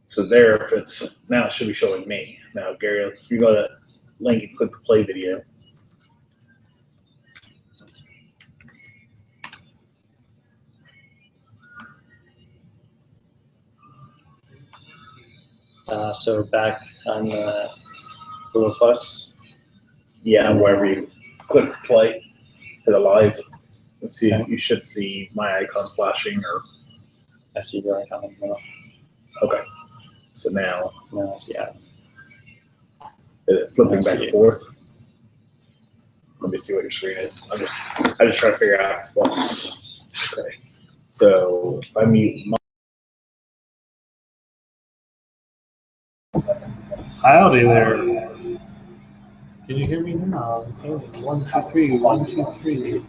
So there, if it's now, it should be showing me. Now, Gary, if you go to that link and click the play video. So back on the Google Plus. Yeah, wherever you click play to the live, let's see. You should see my icon flashing, or I see your icon in the middle. okay. So now I see it. Is it flipping back and forth? Let me see what your screen is. I just try to figure out what's okay. So if I mute my Howdy there. Can you hear me now? 1, 2, 3, 1, 2, 3.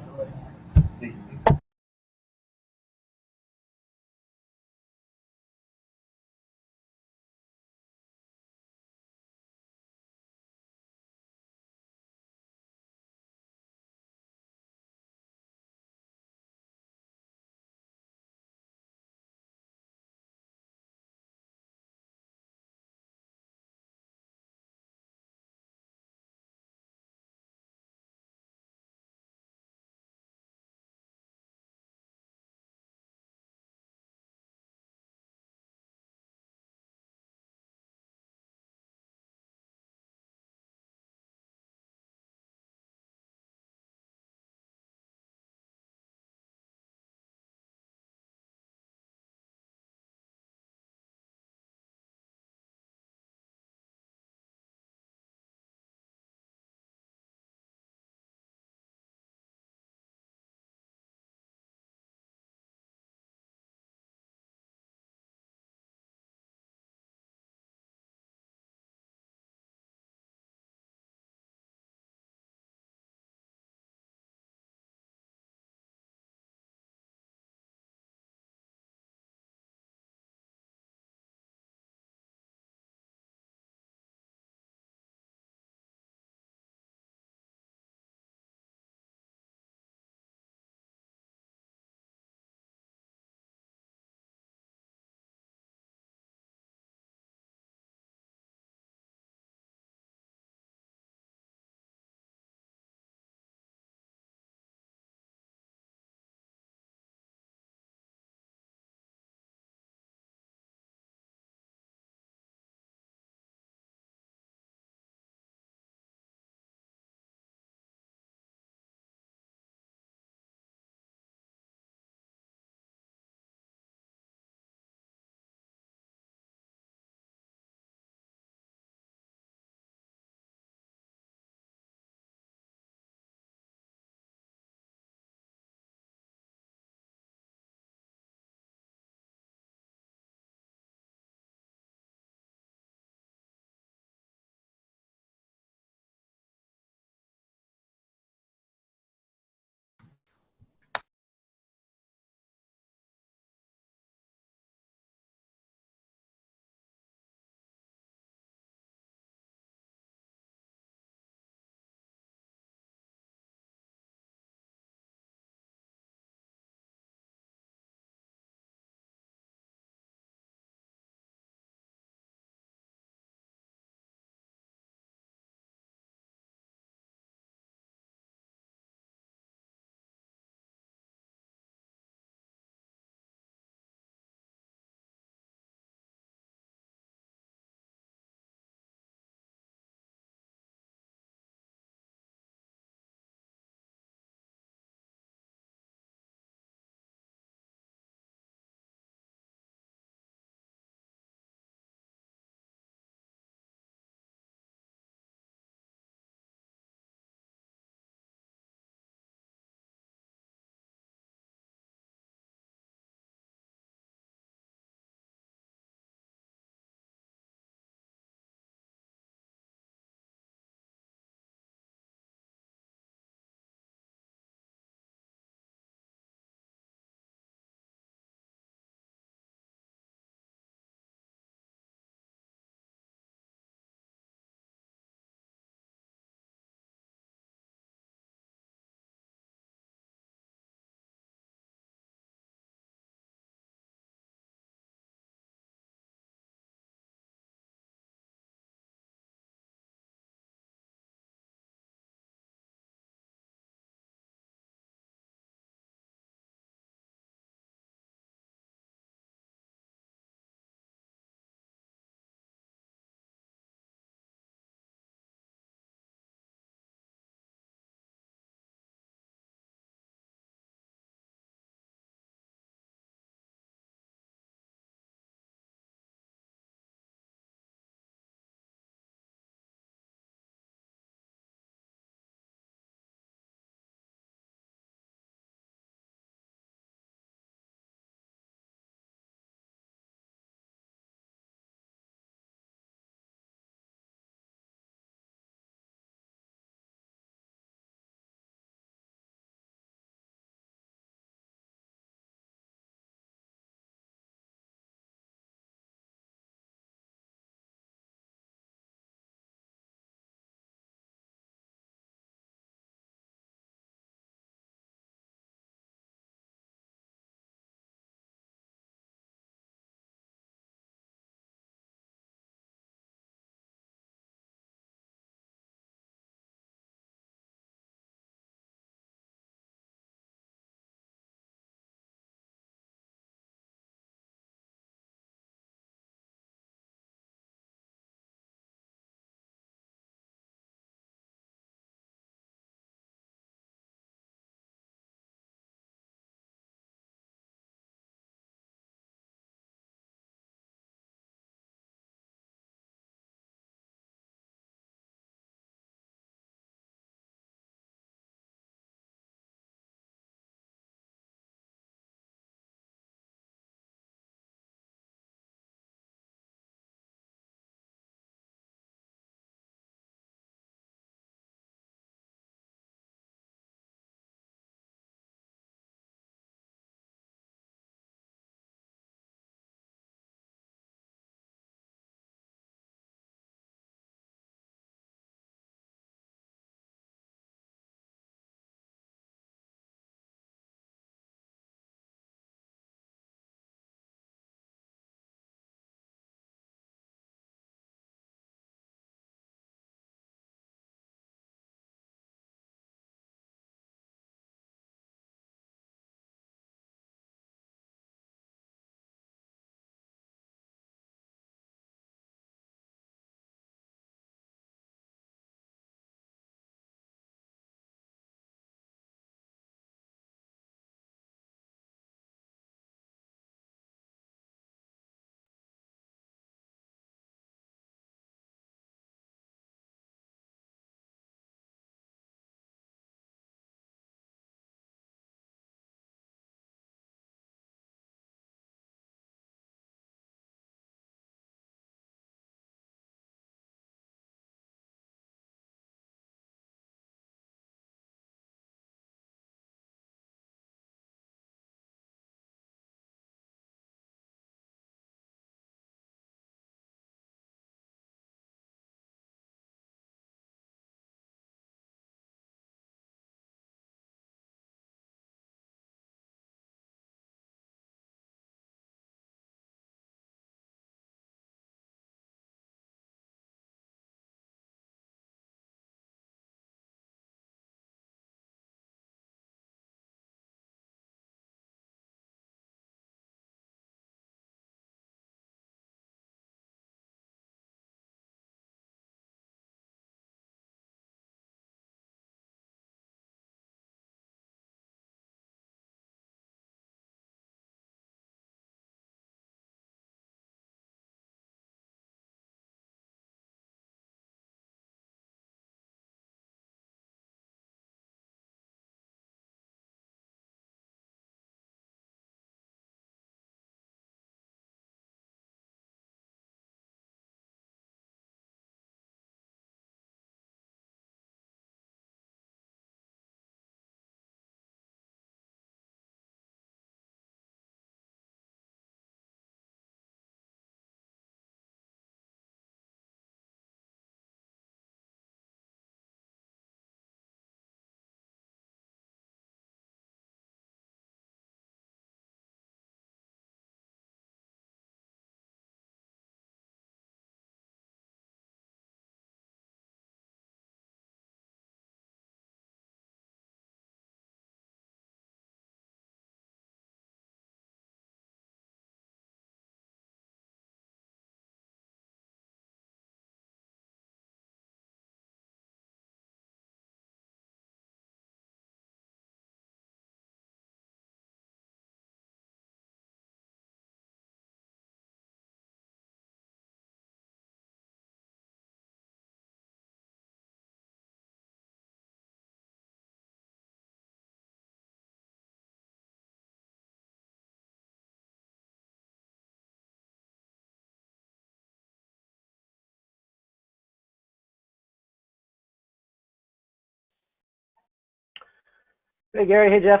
Hey, Gary. Hey, Jeff.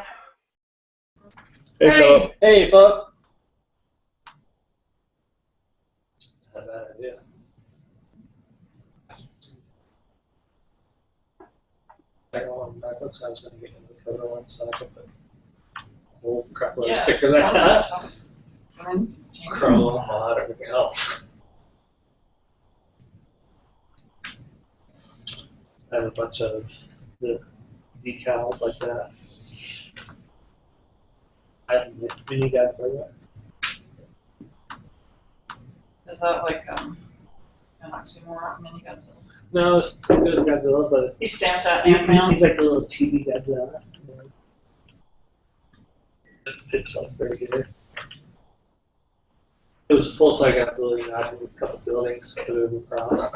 Hey, Philip. Hey, Philip. Not a bad idea. Second one back looks I was going to get into the photo one, so I could put a whole crap load of stickers like that. Chrome, mod, everything else. I have a bunch of the decals like that. I have mini guides like that. Is that like an oxymoron? Mini Godzilla. No, it's Godzilla, but He stamps out Ant-Man. he's like a little chibi Godzilla. It's like very good. It was full size Godzilla, you know, I did a couple buildings, put it across.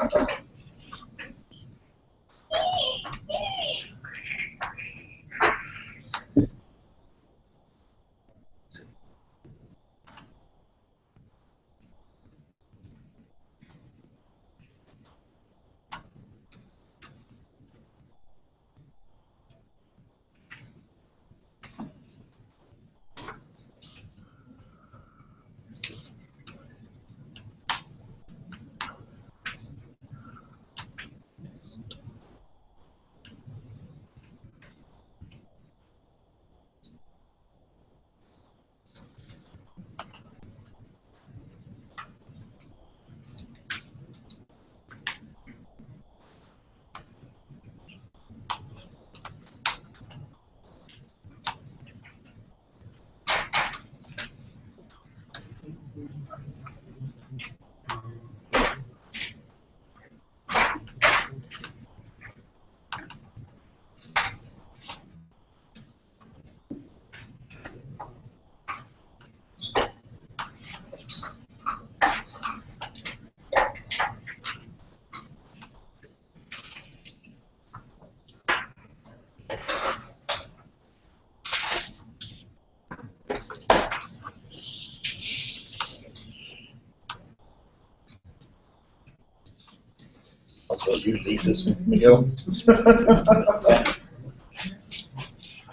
Also, you need this video.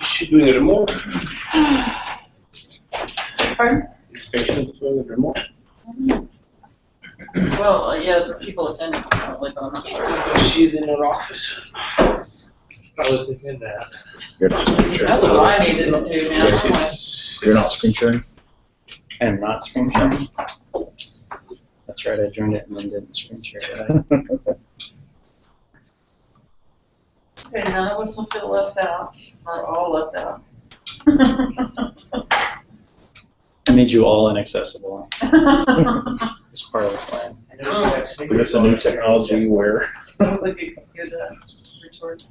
She's doing it tomorrow. Pardon? These patients doing it tomorrow. Well, yeah, the people attending probably, but I'm not sure. She's in her office. Probably taking that. You're not screen sharing. That's what I needed to do, man. I'm like, You're not screen sharing? I am not screen sharing. That's right, I joined it and then didn't screen share it. okay, none of us will feel left out, or all left out. I made you all inaccessible. It's part of the plan. Is this a new technology where? That was like a good retort.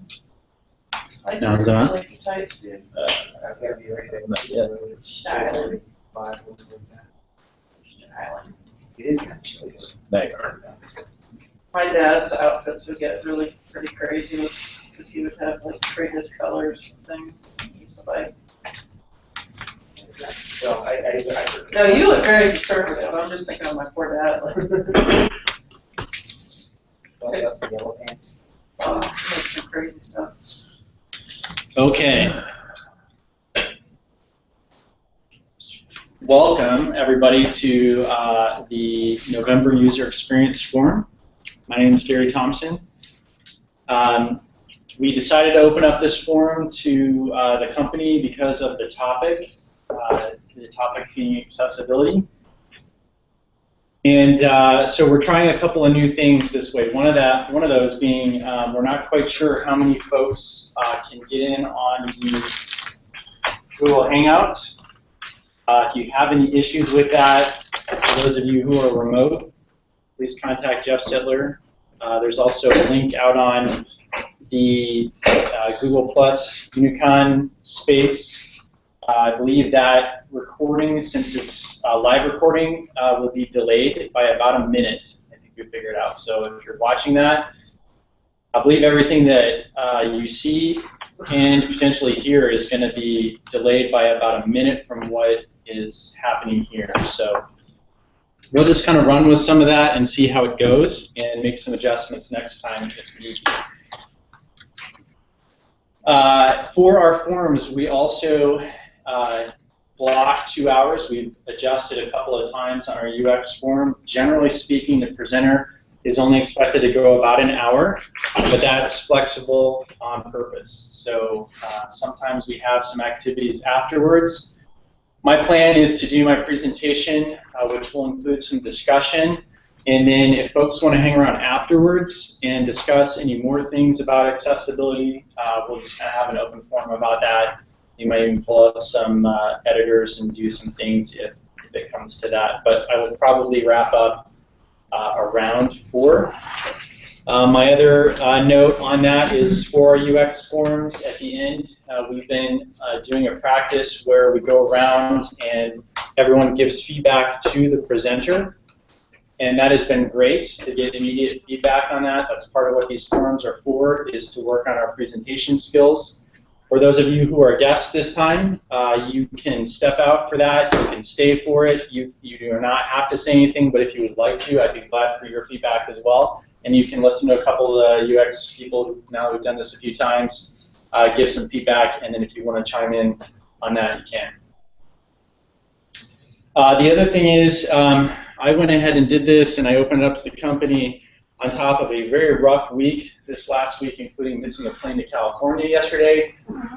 I No, is that not? like the tights, dude. I can't do anything with that yet. Styling. It is kind of chilly. They are. My dad's outfits would get really pretty crazy because he would have like craziest colors and things. He used to buy. No, you look very conservative. I'm just thinking of my poor dad. Like, That's the yellow pants. he makes some crazy stuff. Okay. Welcome, everybody, to the November User Experience Forum. My name is Gary Thompson. We decided to open up this forum to the company because of the topic being accessibility. And so we're trying a couple of new things this way. One of those being we're not quite sure how many folks can get in on the Google Hangout. If you have any issues with that, for those of you who are remote, please contact Jeff Sittler. There's also a link out on the Google Plus Unicon space. I believe that recording, since it's live recording, will be delayed by about a minute. I think we figured out. So if you're watching that, I believe everything that you see and potentially hear is going to be delayed by about a minute from what is happening here. So we'll just kind of run with some of that and see how it goes and make some adjustments next time if need be. For our forms, we also block 2 hours. We've adjusted a couple of times on our UX form. Generally speaking, the presenter is only expected to go about an hour, but that's flexible on purpose. So sometimes we have some activities afterwards. My plan is to do my presentation, which will include some discussion. And then if folks want to hang around afterwards and discuss any more things about accessibility, we'll just kind of have an open forum about that. You might even pull up some editors and do some things if it comes to that. But I will probably wrap up around 4. My other note on that is for our UX forums at the end, we've been doing a practice where we go around and everyone gives feedback to the presenter. And that has been great to get immediate feedback on that. That's part of what these forums are for, is to work on our presentation skills. For those of you who are guests this time, you can step out for that. You can stay for it. You do not have to say anything, but if you would like to, I'd be glad for your feedback as well. And you can listen to a couple of UX people who now who've done this a few times, give some feedback, and then if you want to chime in on that, you can. The other thing is, I went ahead and did this, and I opened it up to the company on top of a very rough week this last week, including missing a plane to California yesterday.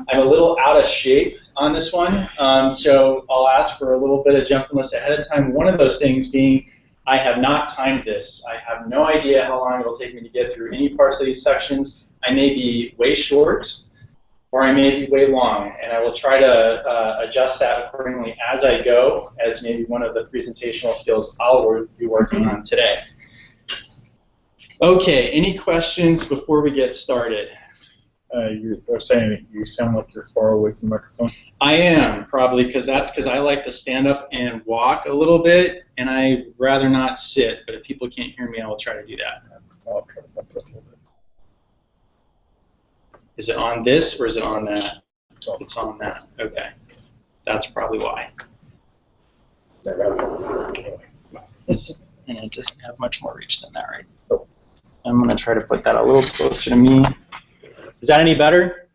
I'm a little out of shape on this one, so I'll ask for a little bit of gentleness ahead of time. One of those things being, I have not timed this. I have no idea how long it will take me to get through any parts of these sections. I may be way short, or I may be way long, and I will try to adjust that accordingly as I go, as maybe one of the presentational skills I'll be working on today. Okay, any questions before we get started? You're saying that you sound like you're far away from the microphone? I am, probably, because I like to stand up and walk a little bit, and I'd rather not sit, but if people can't hear me, I will try to do that. I'll try to bump it up a little bit. Is it on this, or is it on that? It's on that. Okay. That's probably why. And it doesn't have much more reach than that, right? Nope. I'm going to try to put that a little closer to me. Is that any better?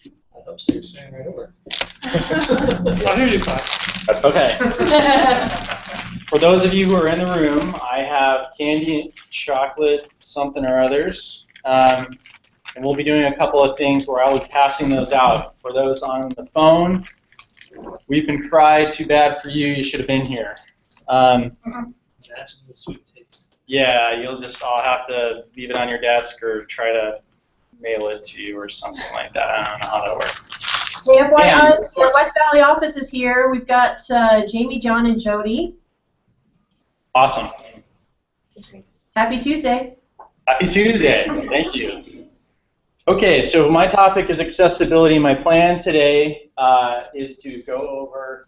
I hope so. You're standing right over. I'll hear you fine. Okay. For those of you who are in the room, I have candy, chocolate, something or others. And we'll be doing a couple of things where I'll be passing those out. For those on the phone, we've been cried, too bad for you, you should have been here. Yeah, I'll have to leave it on your desk or try to mail it to you or something like that. I don't know how that works. Hey, FYI, the West Valley office is here. We've got Jamie, John, and Jody. Awesome. Happy Tuesday. Happy Tuesday. Thank you. Okay, so my topic is accessibility. My plan today is to go over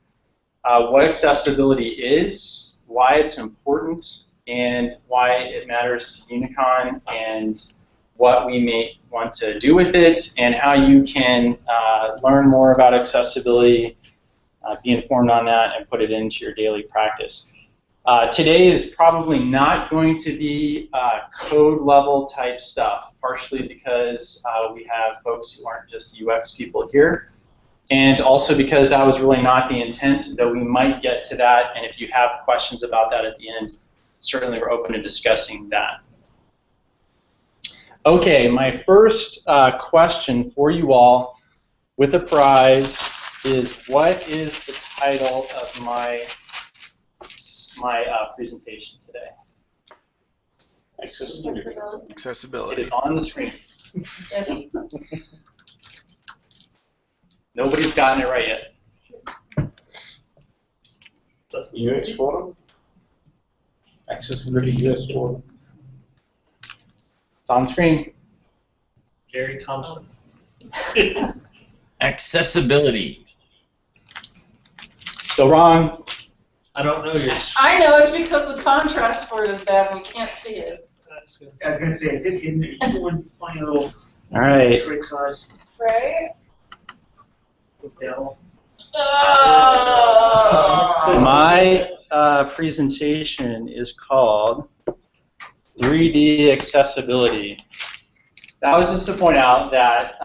what accessibility is, why it's important, and why it matters to Unicon, and what we may want to do with it, and how you can learn more about accessibility, be informed on that, and put it into your daily practice. Today is probably not going to be code level type stuff, partially because we have folks who aren't just UX people here, and also because that was really not the intent, though we might get to that, and if you have questions about that at the end, certainly we're open to discussing that. Okay, my first question for you all with a prize is, what is the title of my presentation today? Accessibility. It is on the screen. Yes. Nobody's gotten it right yet. That's the UX forum? Accessibility US forum. It's on the screen. Gary Thompson. Accessibility. Still wrong. I don't know your. I know, it's because the contrast for it is bad and we can't see it. I was going to say, is it in there? One funny little All right. trick size Right? bell. Oh. My presentation is called 3D Accessibility. that was just to point out that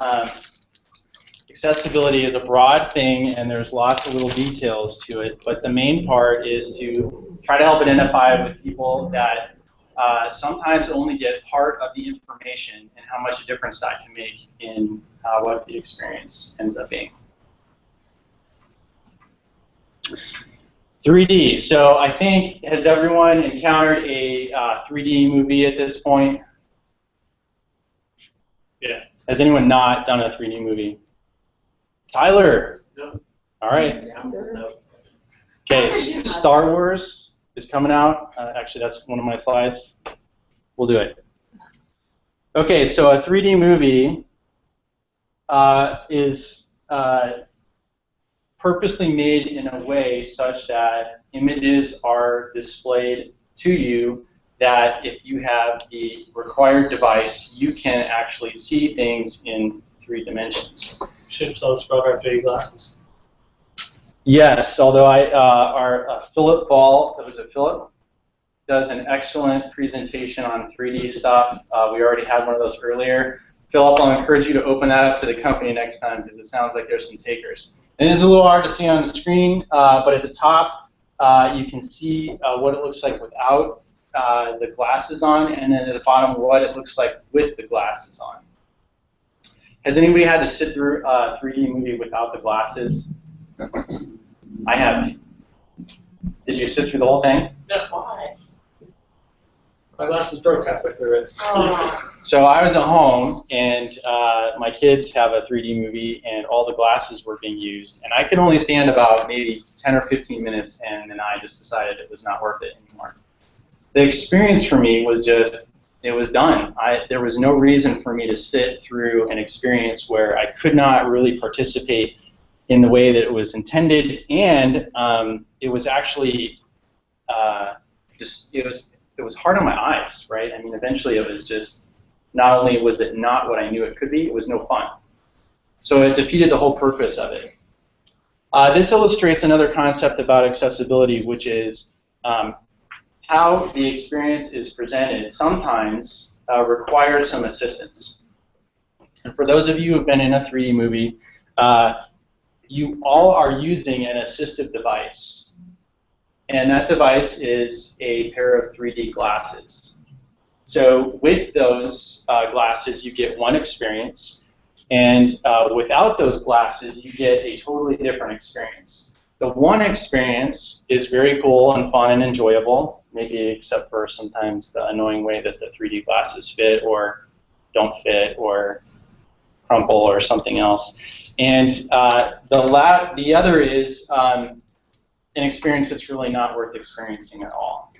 accessibility is a broad thing, and there's lots of little details to it. But the main part is to try to help identify with people that sometimes only get part of the information and how much a difference that can make in what the experience ends up being. 3D. So I think, has everyone encountered a 3D movie at this point? Yeah. Has anyone not done a 3D movie? Tyler? No. All right. No. Okay, Star Wars is coming out. Actually, that's one of my slides. We'll do it. Okay, so a 3D movie is purposely made in a way such that images are displayed to you that if you have the required device, you can actually see things in 3 dimensions. Should tell us about our 3D glasses. Yes, although our Philip Ball, was it Philip? Does an excellent presentation on 3D stuff. We already had one of those earlier. Philip, I'll encourage you to open that up to the company next time because it sounds like there's some takers. It is a little hard to see on the screen, but at the top you can see what it looks like without the glasses on, and then at the bottom what it looks like with the glasses on. Has anybody had to sit through a 3D movie without the glasses? I have. Did you sit through the whole thing? That's why. My glasses broke halfway through it. Oh. So I was at home, and my kids have a 3D movie, and all the glasses were being used, and I could only stand about maybe 10 or 15 minutes, and then I just decided it was not worth it anymore. The experience for me was just, it was done. There was no reason for me to sit through an experience where I could not really participate in the way that it was intended, and it was actually it was hard on my eyes, right? I mean, eventually it was just, not only was it not what I knew it could be, it was no fun. So it defeated the whole purpose of it. This illustrates another concept about accessibility, which is how the experience is presented sometimes requires some assistance. And for those of you who have been in a 3D movie, you all are using an assistive device. And that device is a pair of 3D glasses. So with those glasses, you get one experience. And without those glasses, you get a totally different experience. The one experience is very cool and fun and enjoyable, maybe except for sometimes the annoying way that the 3D glasses fit or don't fit or crumple or something else. And the other is an experience that's really not worth experiencing at all.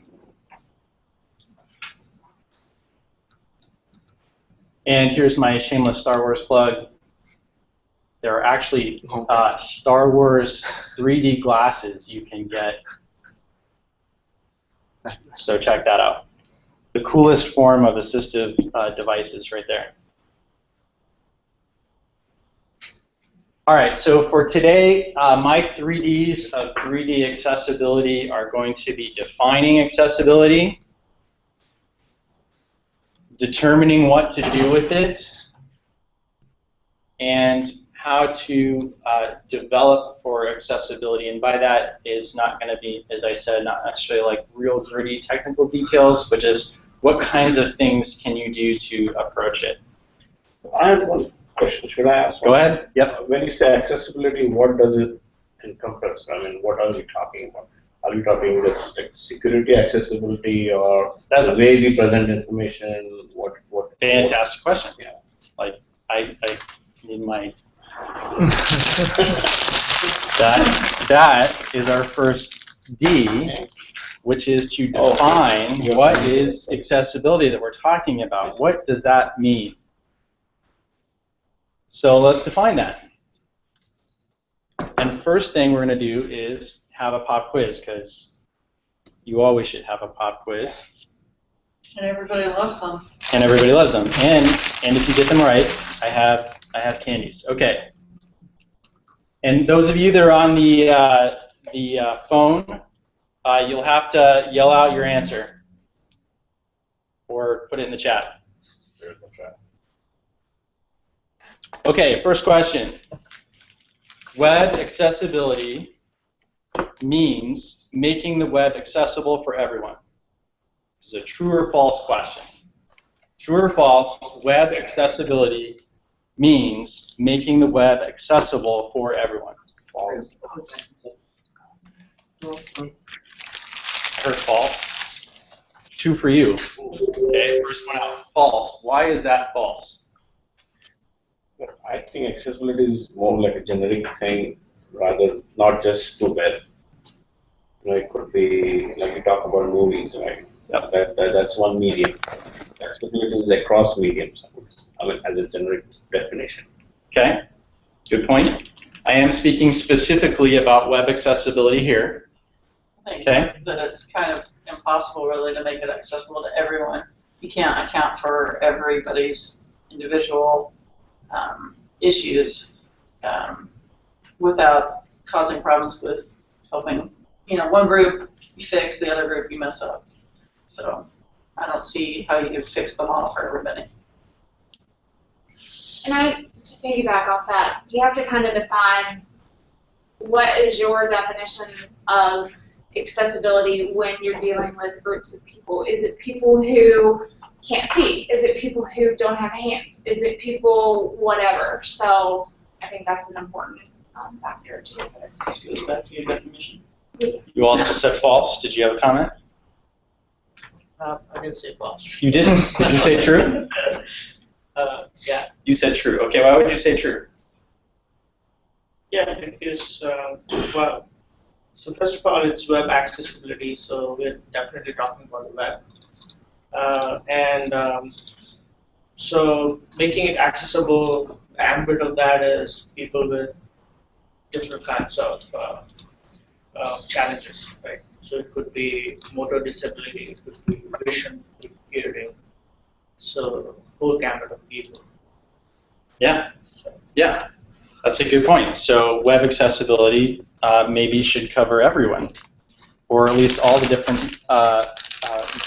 And here's my shameless Star Wars plug. There are actually Star Wars 3D glasses you can get. So check that out. The coolest form of assistive devices right there. All right, so for today, my 3Ds of 3D accessibility are going to be defining accessibility, determining what to do with it, and how to develop for accessibility. And by that is not going to be, as I said, not necessarily like real gritty technical details, but just what kinds of things can you do to approach it. I have one question. Should I ask? Go ahead. Yep. When you say accessibility, what does it encompass? I mean, what are we talking about? Are we talking just like security accessibility, or That's the way we present information? What? Fantastic question. Yeah. Like I need my. that is our first D, which is to define what is accessibility that we're talking about. What does that mean? So let's define that. And first thing we're going to do is have a pop quiz, because you always should have a pop quiz. And everybody loves them. And everybody loves them. And if you get them right, I have candies. Okay. And those of you that are on the phone, you'll have to yell out your answer or put it in the chat. Okay, first question. Web accessibility means making the web accessible for everyone. This is a true or false question. True or false, web accessibility means making the web accessible for everyone. False. I heard false. 2 for you. Okay, first one out. False. Why is that false? I think accessibility is more like a generic thing, rather not just to web. It could be like you talk about movies, right? Yep. That's one medium. Accessibility is across mediums. I mean, as a generic definition. Okay, good point. I am speaking specifically about web accessibility here. I think Okay. that it's kind of impossible really to make it accessible to everyone. You can't account for everybody's individual issues without causing problems with helping, one group you fix, the other group you mess up. So I don't see how you can fix them all for everybody. And to piggyback off that, you have to kind of define what is your definition of accessibility when you're dealing with groups of people. Is it people who can't see? Is it people who don't have hands? Is it people whatever? So I think that's an important factor to consider. This goes back to your definition. You also said false. Did you have a comment? I didn't say false. You didn't? Did you say true? Yeah. You said true. Okay, why would you say true? Yeah, because, well, so first of all, it's web accessibility, so we're definitely talking about the web. So making it accessible, the ambit of that is people with different kinds of challenges, right? So it could be motor disability, it could be vision, it could be hearing, so whole gamut of people. Yeah. Yeah. That's a good point. So web accessibility maybe should cover everyone, or at least all the different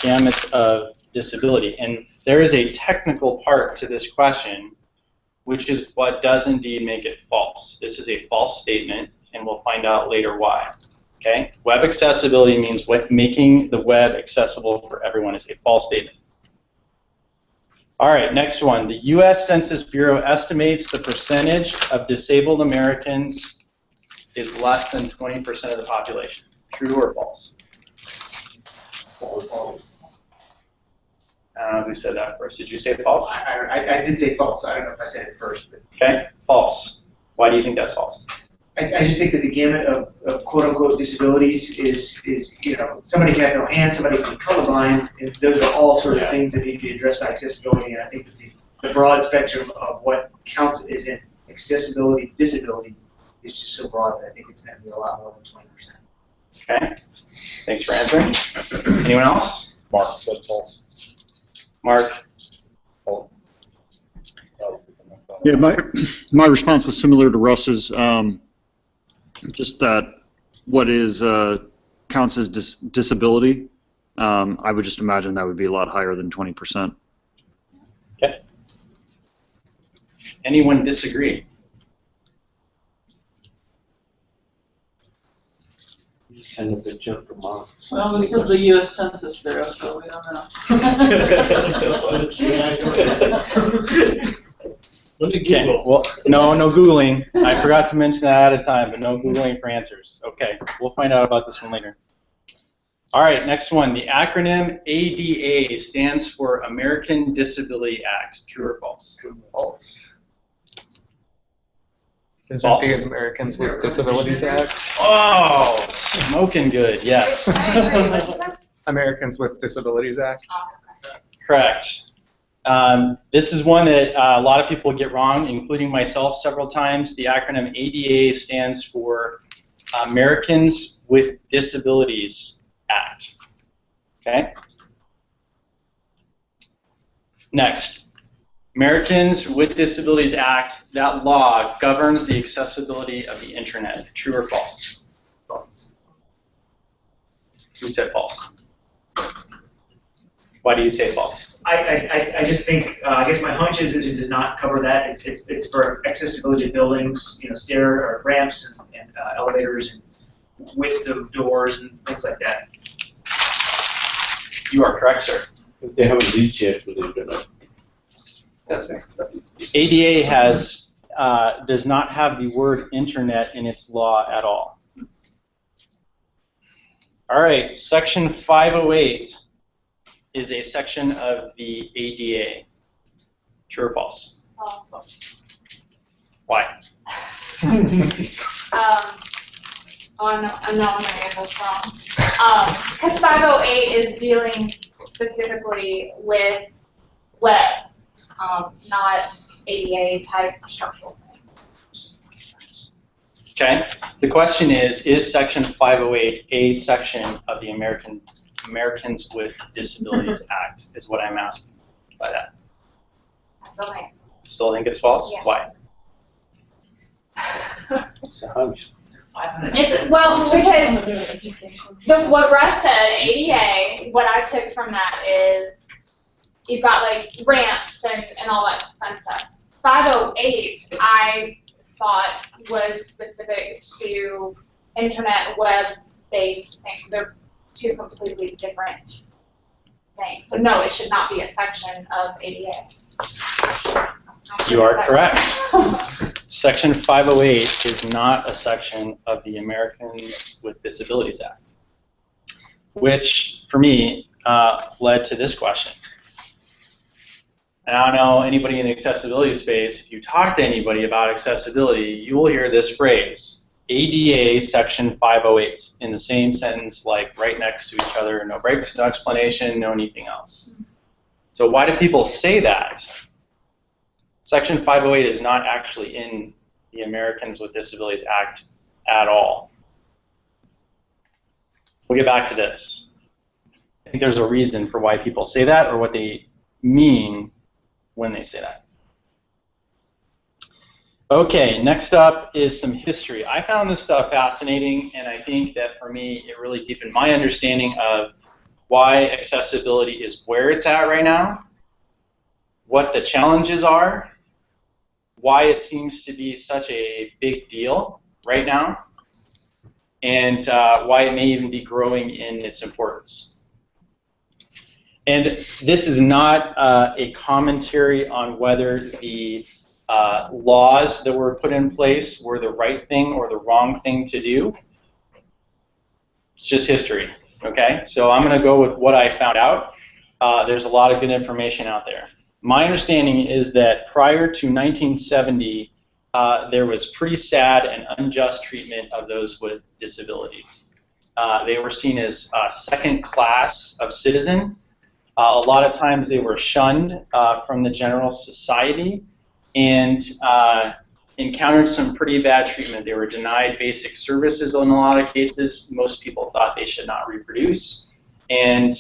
gamuts of disability. And there is a technical part to this question, which is what does indeed make it false. This is a false statement, and we'll find out later why. Okay? Web accessibility means making the web accessible for everyone is a false statement. All right, next one. The U.S. Census Bureau estimates the percentage of disabled Americans is less than 20% of the population. True or false? Who said that first? Did you say false? I did say false. I don't know if I said it first. But Okay, false. Why do you think that's false? I just think that the gamut of quote-unquote disabilities is somebody can have no hands, somebody can be colorblind, and those are all sort of things that need to be addressed by accessibility. And I think that the broad spectrum of what counts as in accessibility, disability, is just so broad that I think it's going to be a lot more than 20%. Okay, thanks for answering. Anyone else? Mark said false. Mark? Yeah, my response was similar to Russ's. Just that what is counts as disability, I would just imagine that would be a lot higher than 20%. Okay. Anyone disagree? Send a picture to Mark. Well, this is the U.S. Census Bureau, so we don't know. Okay. Well, no Googling. I forgot to mention that ahead of time, but no Googling for answers. Okay, we'll find out about this one later. All right, next one. The acronym ADA stands for American Disability Act. True or false? True or false? Is False. that the Americans with Disabilities Act? Oh, smoking good, yes. Americans with Disabilities Act? Correct. This is one that a lot of people get wrong, including myself several times. The acronym ADA stands for Americans with Disabilities Act. Okay? Next. Americans with Disabilities Act, that law governs the accessibility of the internet. True or false? False. Who said false? Why do you say false? I just think, I guess my hunch is it does not cover that. It's for accessibility to buildings, stair or ramps and elevators and width of doors and things like that. You are correct, sir. If they haven't reached yet to the internet. That's next. ADA does not have the word internet in its law at all. All right, section 508 is a section of the ADA. True or false? False. Why? Oh, no, I'm not going to get this wrong. Because 508 is dealing specifically with web, not ADA type structural things. Okay. The question is section 508 a section of the Americans with Disabilities Act, is what I'm asking by that. I still think. Still think it's false? Yeah. Why? It's a hunch. Well, because what Russ said, ADA, what I took from that is you've got like ramps and all that fun stuff. 508, I thought was specific to internet web-based things. So they're two completely different things. So no, it should not be a section of ADA. You are correct. Section 508 is not a section of the Americans with Disabilities Act, which, for me, led to this question. And I don't know anybody in the accessibility space, if you talk to anybody about accessibility, you will hear this phrase, ADA Section 508, in the same sentence, like right next to each other, no breaks, no explanation, no anything else. So why do people say that? Section 508 is not actually in the Americans with Disabilities Act at all. We'll get back to this. I think there's a reason for why people say that or what they mean when they say that. Okay, next up is some history. I found this stuff fascinating, and I think that for me it really deepened my understanding of why accessibility is where it's at right now, what the challenges are, why it seems to be such a big deal right now, and why it may even be growing in its importance. And this is not a commentary on whether the laws that were put in place were the right thing or the wrong thing to do. It's just history, okay? So I'm going to go with what I found out. There's a lot of good information out there. My understanding is that prior to 1970, there was pretty sad and unjust treatment of those with disabilities. They were seen as second class of citizen. A lot of times they were shunned from the general society and encountered some pretty bad treatment. They were denied basic services in a lot of cases. Most people thought they should not reproduce. And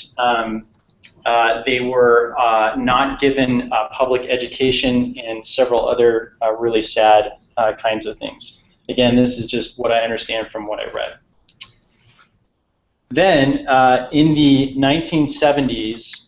they were not given public education and several other really sad kinds of things. Again, this is just what I understand from what I read. Then, in the 1970s,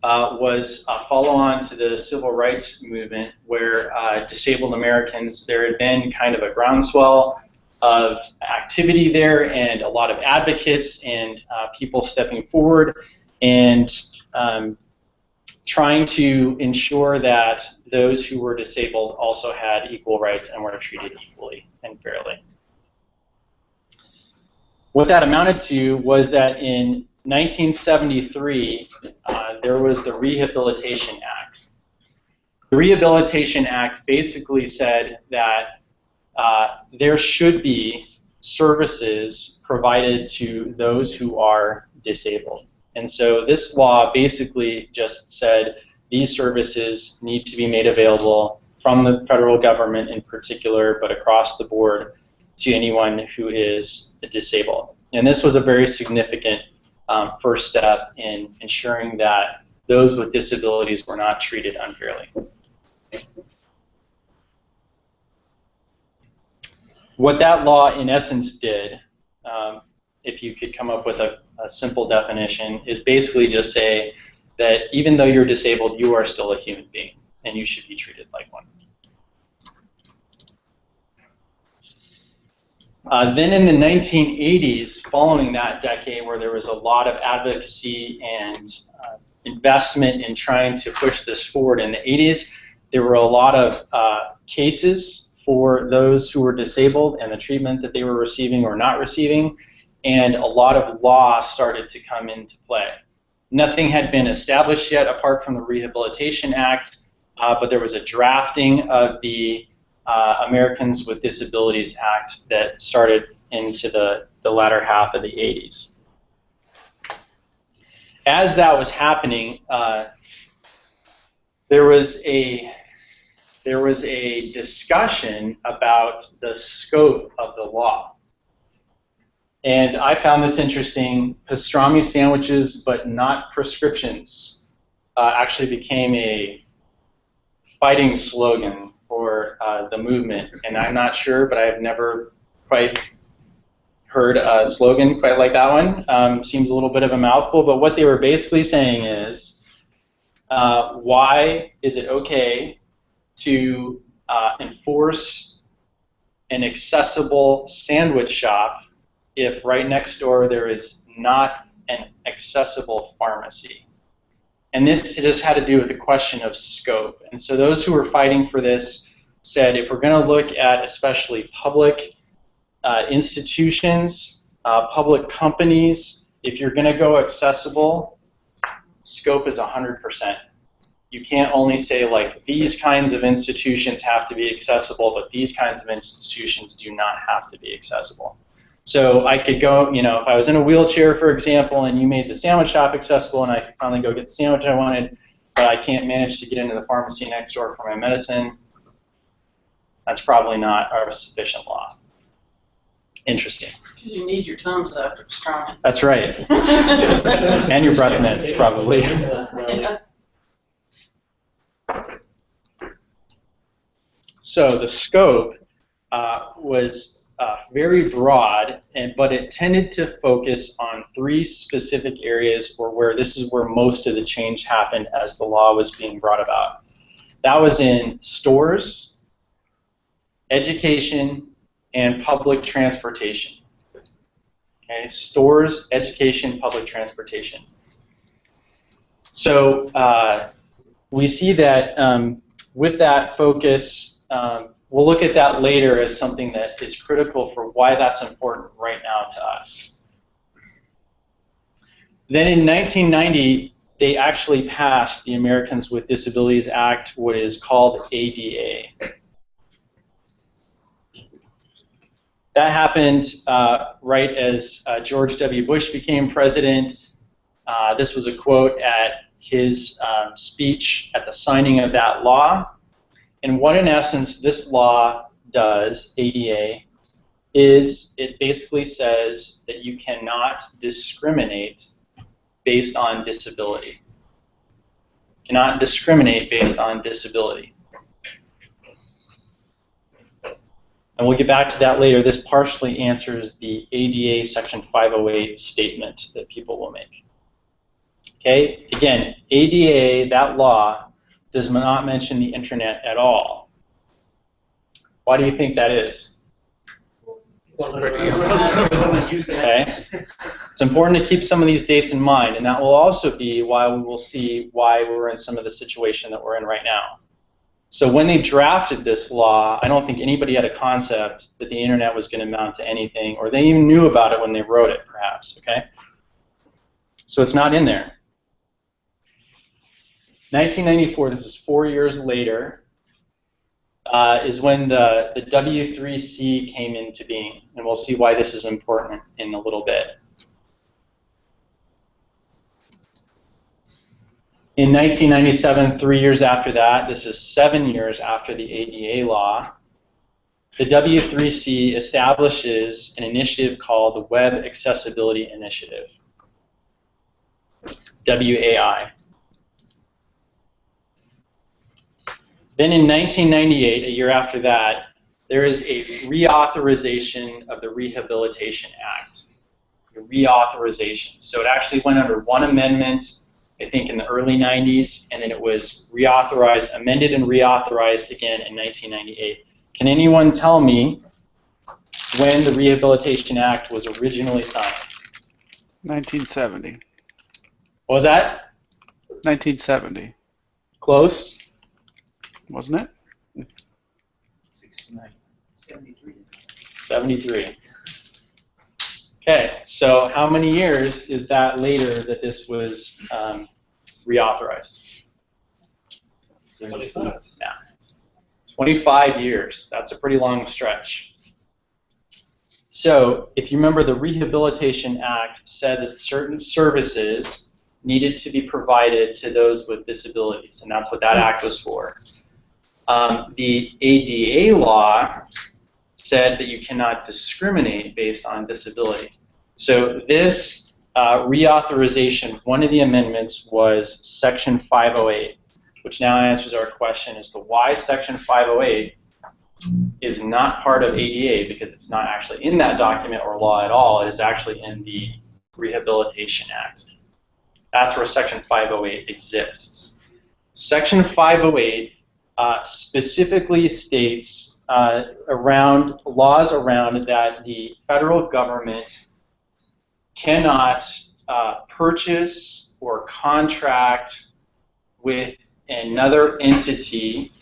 was a follow-on to the civil rights movement where disabled Americans, there had been kind of a groundswell of activity there and a lot of advocates and people stepping forward and trying to ensure that those who were disabled also had equal rights and were treated equally and fairly. What that amounted to was that in 1973, there was the Rehabilitation Act. The Rehabilitation Act basically said that there should be services provided to those who are disabled. And so this law basically just said these services need to be made available from the federal government in particular, but across the board to anyone who is disabled. And this was a very significant first step in ensuring that those with disabilities were not treated unfairly. What that law in essence did, if you could come up with a simple definition, is basically just say that even though you're disabled, you are still a human being, and you should be treated like one. Then in the 1980s, following that decade where there was a lot of advocacy and investment in trying to push this forward in the 80s, there were a lot of cases for those who were disabled and the treatment that they were receiving or not receiving, and a lot of law started to come into play. Nothing had been established yet apart from the Rehabilitation Act, but there was a drafting of the Americans with Disabilities Act that started into the latter half of the 80s. As that was happening, there was a discussion about the scope of the law. And I found this interesting. Pastrami sandwiches, but not prescriptions, actually became a fighting slogan for the movement. And I'm not sure, but I've never quite heard a slogan quite like that one. Seems a little bit of a mouthful, but what they were basically saying is, why is it okay to enforce an accessible sandwich shop if right next door there is not an accessible pharmacy? And this just had to do with the question of scope. And so those who were fighting for this said, if we're going to look at especially public institutions, public companies, if you're going to go accessible, scope is 100%. You can't only say, like, these kinds of institutions have to be accessible, but these kinds of institutions do not have to be accessible. So I could go, you know, if I was in a wheelchair, for example, and you made the sandwich shop accessible, and I could finally go get the sandwich I wanted, but I can't manage to get into the pharmacy next door for my medicine, that's probably not a sufficient law. Interesting. You need your Tums after pastrami. That's right. And your breath mints, probably. Yeah. So the scope was very broad, but it tended to focus on 3 specific areas where this is where most of the change happened as the law was being brought about. That was in stores, education, and public transportation. Okay, stores, education, public transportation. So we see that with that focus, we'll look at that later as something that is critical for why that's important right now to us. Then in 1990, they actually passed the Americans with Disabilities Act, what is called ADA. That happened right as George W. Bush became president. This was a quote at his speech at the signing of that law. And what, in essence, this law does, ADA, is it basically says that you cannot discriminate based on disability. You cannot discriminate based on disability. And we'll get back to that later. This partially answers the ADA Section 508 statement that people will make. Okay, again, ADA, that law, does not mention the internet at all. Why do you think that is? Okay. It's important to keep some of these dates in mind, and that will also be why we will see why we're in some of the situation that we're in right now. So when they drafted this law, I don't think anybody had a concept that the internet was going to amount to anything, or they even knew about it when they wrote it, perhaps, okay? So it's not in there. 1994, this is 4 years later, is when the W3C came into being, and we'll see why this is important in a little bit. In 1997, 3 years after that, this is 7 years after the ADA law, the W3C establishes an initiative called the Web Accessibility Initiative, WAI. Then in 1998, a year after that, there is a reauthorization of the Rehabilitation Act. A reauthorization. So it actually went under one amendment I think in the early 90s, and then it was reauthorized, amended and reauthorized again in 1998. Can anyone tell me when the Rehabilitation Act was originally signed? 1970. What was that? 1970. Close? Wasn't it? 69. 73. 73. Okay, so how many years is that later that this was reauthorized? 25. Yeah. 25 years. That's a pretty long stretch. So if you remember, the Rehabilitation Act said that certain services needed to be provided to those with disabilities, and that's what that act was for. The ADA law said that you cannot discriminate based on disability. So this reauthorization, one of the amendments was Section 508, which now answers our question as to why Section 508 is not part of ADA, because it's not actually in that document or law at all. It is actually in the Rehabilitation Act. That's where Section 508 exists. Section 508 specifically states around laws around that the federal government cannot purchase or contract with another entity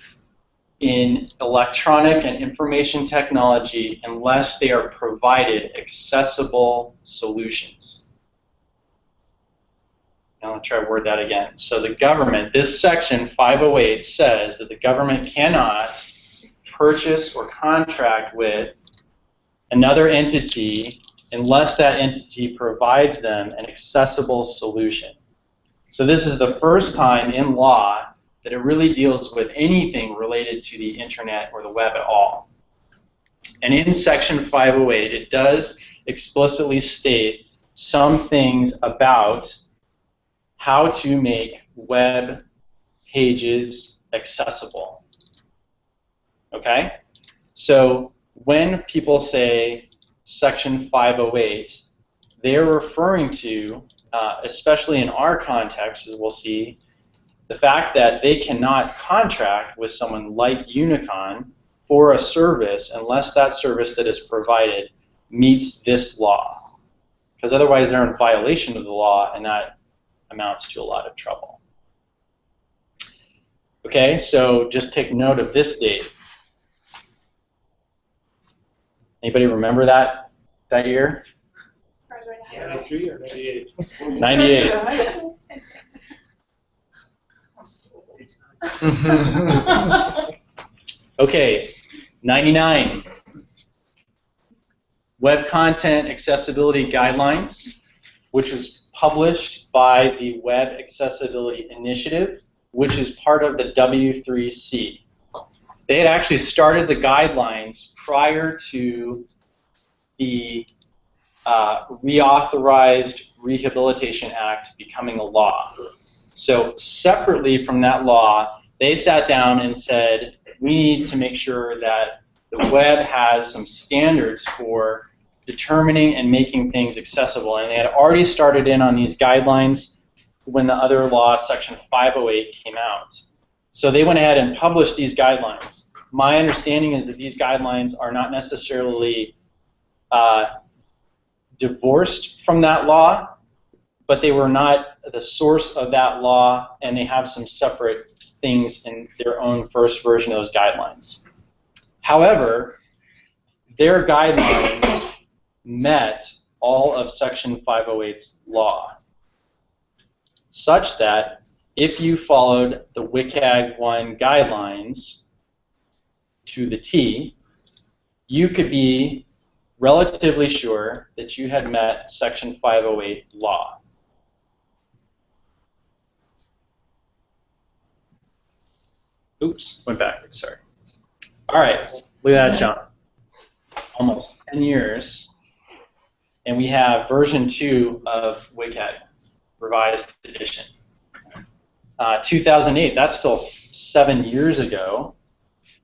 in electronic and information technology unless they are provided accessible solutions. Now I'll try to word that again. So the government, this section 508 says that the government cannot purchase or contract with another entity unless that entity provides them an accessible solution. So this is the first time in law that it really deals with anything related to the internet or the web at all. And in Section 508, it does explicitly state some things about how to make web pages accessible. Okay? So when people say Section 508, they're referring to, especially in our context, as we'll see, the fact that they cannot contract with someone like Unicon for a service unless that service that is provided meets this law. Because otherwise they're in violation of the law, and that amounts to a lot of trouble. Okay, so just take note of this date. Anybody remember that year? 73 or 98? 98. Okay, 99. Web Content Accessibility Guidelines, which was published by the Web Accessibility Initiative, which is part of the W3C. They had actually started the guidelines prior to the reauthorized Rehabilitation Act becoming a law. So separately from that law, they sat down and said, we need to make sure that the web has some standards for determining and making things accessible. And they had already started in on these guidelines when the other law, Section 508, came out. So they went ahead and published these guidelines. My understanding is that these guidelines are not necessarily divorced from that law, but they were not the source of that law, and they have some separate things in their own first version of those guidelines. However, their guidelines met all of Section 508's law, such that if you followed the WCAG 1 guidelines to the T, you could be relatively sure that you had met Section 508 law. Oops, went backwards, sorry. All right, look at that jump. Almost 10 years, and we have version 2 of WCAG, revised edition. 2008, that's still 7 years ago,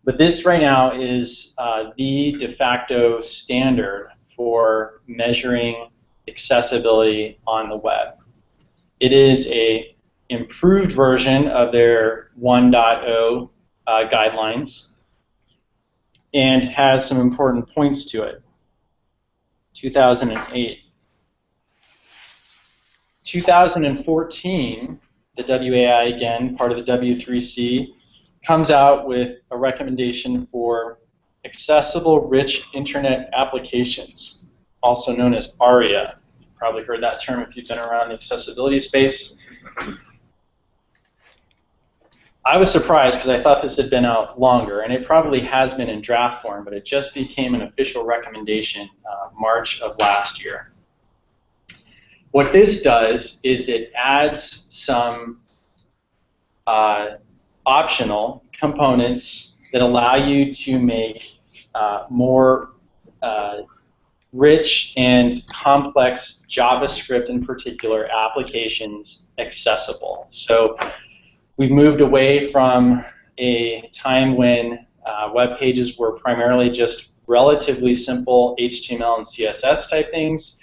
but this right now is the de facto standard for measuring accessibility on the web. It is a improved version of their 1.0 guidelines and has some important points to it. 2008. 2014, the WAI, again, part of the W3C, comes out with a recommendation for accessible rich internet applications, also known as ARIA. You've probably heard that term if you've been around the accessibility space. I was surprised because I thought this had been out longer, and it probably has been in draft form, but it just became an official recommendation March of last year. What this does is it adds some optional components that allow you to make more rich and complex JavaScript in particular applications accessible. So we've moved away from a time when web pages were primarily just relatively simple HTML and CSS type things,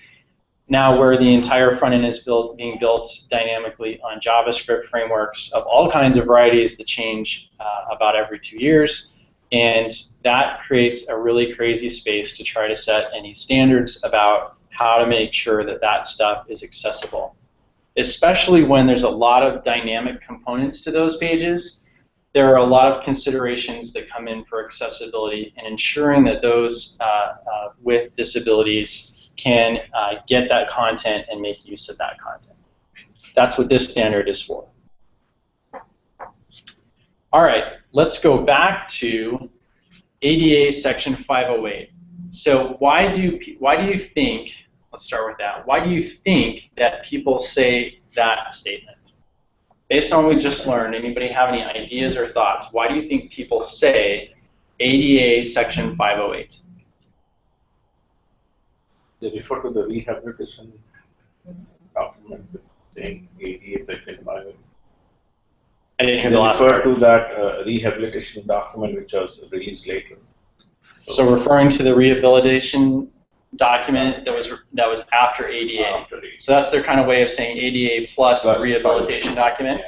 now where the entire front end is being built dynamically on JavaScript frameworks of all kinds of varieties that change about every 2 years. And that creates a really crazy space to try to set any standards about how to make sure that that stuff is accessible. Especially when there's a lot of dynamic components to those pages, there are a lot of considerations that come in for accessibility and ensuring that those with disabilities can get that content and make use of that content. That's what this standard is for. All right, let's go back to ADA Section 508. So why do you think, let's start with that, why do you think that people say that statement? Based on what we just learned, anybody have any ideas or thoughts? Why do you think people say ADA Section 508? They refer to the rehabilitation document saying ADA Section 508. I didn't hear the last part. part. They refer to that rehabilitation document which was released later. So referring to the rehabilitation document that was after ADA. After ADA. So that's their kind of way of saying ADA plus rehabilitation document.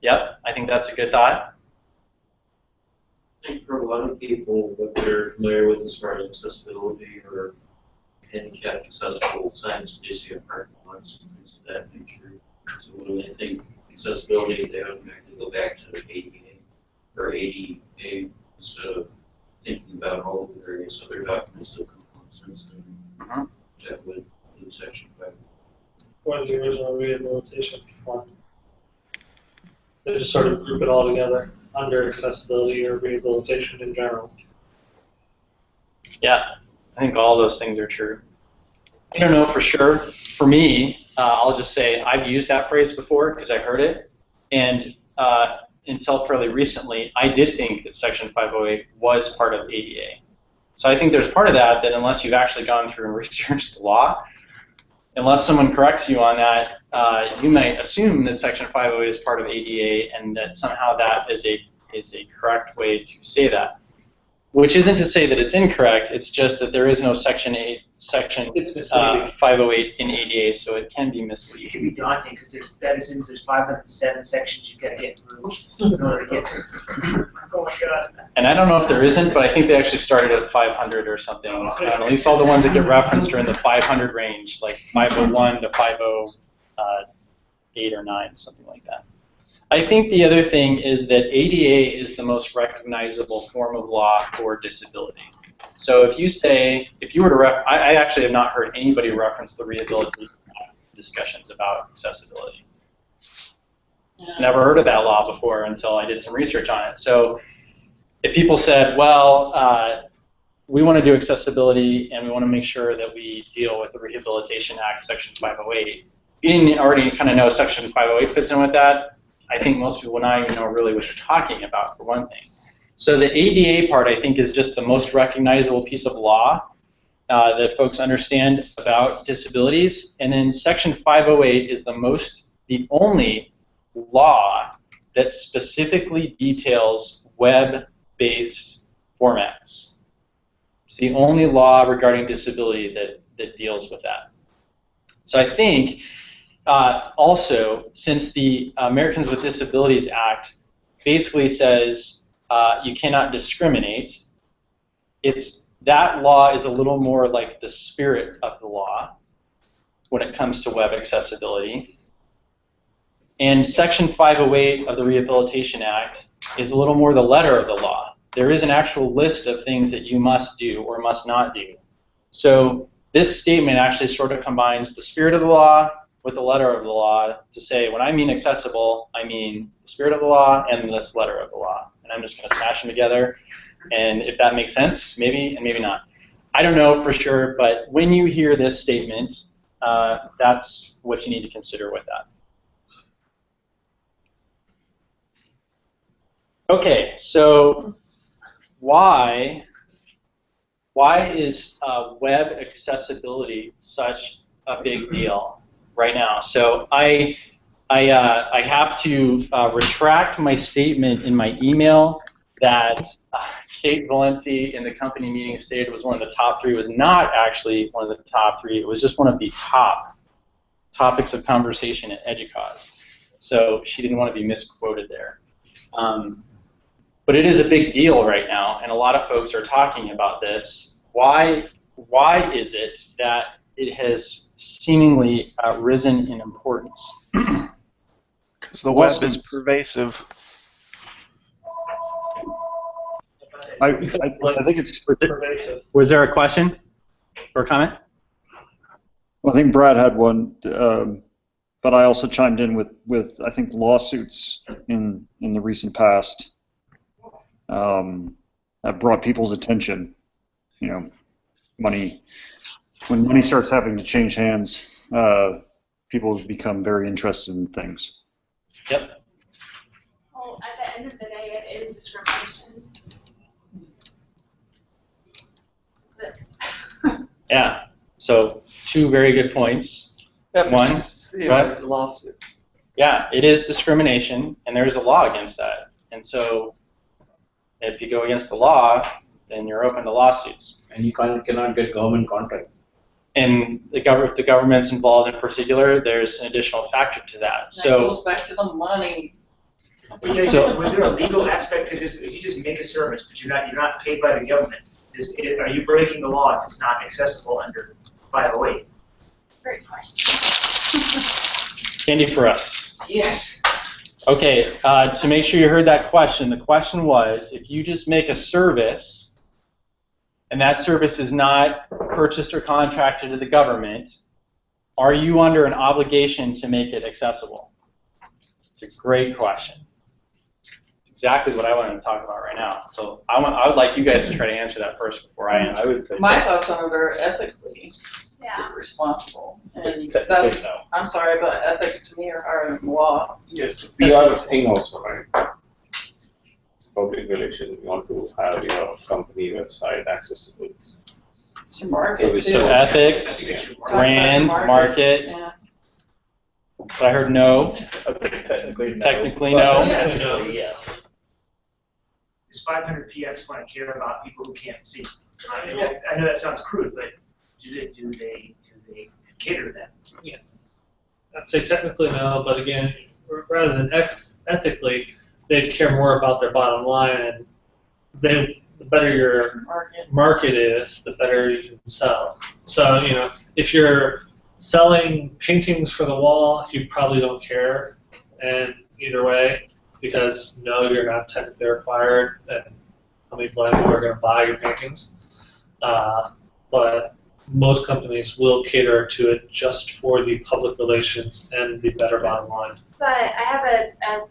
Yeah. Yep, I think that's a good thought. I think for a lot of people, what they're familiar with as far as accessibility or handicap accessible signs, they see a parking lots and things of that nature. So when they think accessibility, they automatically go back to ADA or ADA instead of thinking about all of the various other documents that come on since then. That would in Section 5. What is the original rehabilitation one? They just sort of group it all together under accessibility or rehabilitation in general. Yeah, I think all those things are true. I don't know for sure. For me, I'll just say I've used that phrase before because I heard it, and until fairly recently, I did think that Section 508 was part of ADA. So I think there's part of that unless you've actually gone through and researched the law, unless someone corrects you on that, you might assume that Section 508 is part of ADA and that somehow that is a correct way to say that. Which isn't to say that it's incorrect, it's just that there is no Section 508 in ADA, so it can be misleading. It can be daunting because that assumes there's 507 sections you've got to get through in order to get to. Oh my God. And I don't know if there isn't, but I think they actually started at 500 or something. At least all the ones that get referenced are in the 500 range, like 501 to 508 or 9, something like that. I think the other thing is that ADA is the most recognizable form of law for disability. So if you were to I actually have not heard anybody reference the rehabilitation discussions about accessibility. Just never heard of that law before until I did some research on it. So if people said, well, we want to do accessibility and we want to make sure that we deal with the Rehabilitation Act, Section 508, if you didn't already kind of know Section 508 fits in with that, I think most people now even know really what you're talking about, for one thing. So the ADA part, I think, is just the most recognizable piece of law that folks understand about disabilities. And then Section 508 is the only law that specifically details web-based formats. It's the only law regarding disability that deals with that. So I think also, since the Americans with Disabilities Act basically says you cannot discriminate, that law is a little more like the spirit of the law when it comes to web accessibility. And Section 508 of the Rehabilitation Act is a little more the letter of the law. There is an actual list of things that you must do or must not do. So this statement actually sort of combines the spirit of the law with the letter of the law to say, when I mean accessible, I mean the spirit of the law and this letter of the law. And I'm just going to smash them together. And if that makes sense, maybe and maybe not. I don't know for sure, but when you hear this statement, that's what you need to consider with that. Okay, so why is web accessibility such a big deal right now? So I have to retract my statement in my email that Kate Valenti in the company meeting stated was one of the top 3. It was not actually one of the top 3. It was just one of the top topics of conversation at EDUCAUSE. So she didn't want to be misquoted there. But it is a big deal right now, and a lot of folks are talking about this. Why is it that it has seemingly risen in importance? Because the web is pervasive. I think it's pervasive. Was there a question or a comment? Well, I think Brad had one, but I also chimed in with I think lawsuits in the recent past that brought people's attention. You know, when money starts having to change hands, people become very interested in things. Yep. Well, at the end of the day, it is discrimination. Yeah. So 2 very good points. Yeah, One, right? It's a lawsuit. Yeah, it is discrimination, and there is a law against that. And so, if you go against the law, then you're open to lawsuits. And you cannot get government contract. And if the government's involved in particular, there's an additional factor to that. That goes back to the money. Was there a legal aspect to this? If you just make a service, but you're not paid by the government, are you breaking the law if it's not accessible under 508? Great question. Candy for us. Yes. Okay, to make sure you heard that question, the question was, if you just make a service, and that service is not purchased or contracted to the government, are you under an obligation to make it accessible? It's a great question. It's exactly what I wanted to talk about right now. So I would like you guys to try to answer that first before I answer. I would say My thoughts on it are ethically responsible. And that's, I'm sorry, but ethics to me are higher than law. Yes, we are a thing also, right? It's public relations. You want to have your company website accessible. It's your market, too. So ethics, brand, market. Yeah. But I heard no. Technically no. Technically no. Technically yes. Does 500px want to care about people who can't see? I know that sounds crude, but do they cater to that? Yeah. I'd say technically no, but again, rather than ethically, they'd care more about their bottom line, and the better your market is, the better you can sell. So, you know, if you're selling paintings for the wall, you probably don't care, and either way, because no, you're not technically required, and how many blind people are going to buy your paintings. But most companies will cater to it just for the public relations and the better bottom line. But I have a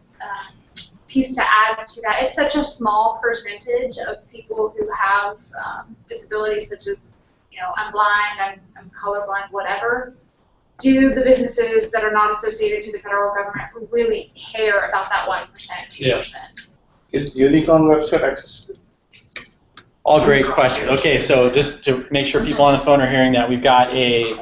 piece to add to that. It's such a small percentage of people who have disabilities, such as, you know, I'm blind, I'm colorblind, whatever. Do the businesses that are not associated to the federal government really care about that 1%, 2%? Yeah. Is Unicon website accessible? All great questions. Okay, so just to make sure people on the phone are hearing that, we've got a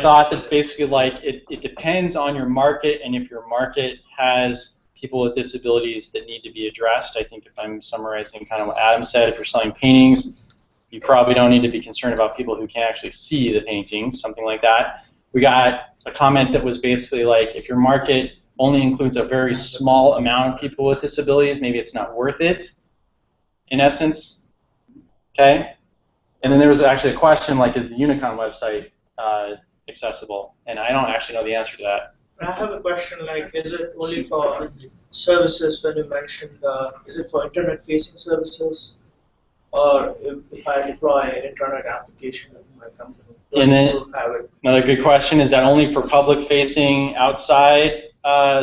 thought that's basically like it depends on your market, and if your market has people with disabilities that need to be addressed. I think if I'm summarizing kind of what Adam said, if you're selling paintings, you probably don't need to be concerned about people who can't actually see the paintings, something like that. We got a comment that was basically like, if your market only includes a very small amount of people with disabilities, maybe it's not worth it, in essence. Okay? And then there was actually a question like, is the Unicon website accessible? And I don't actually know the answer to that. I have a question like, is it only for services when you mentioned, is it for internet-facing services? Or if I deploy an internet application in my company, And then have it? another good question, is that only for public-facing outside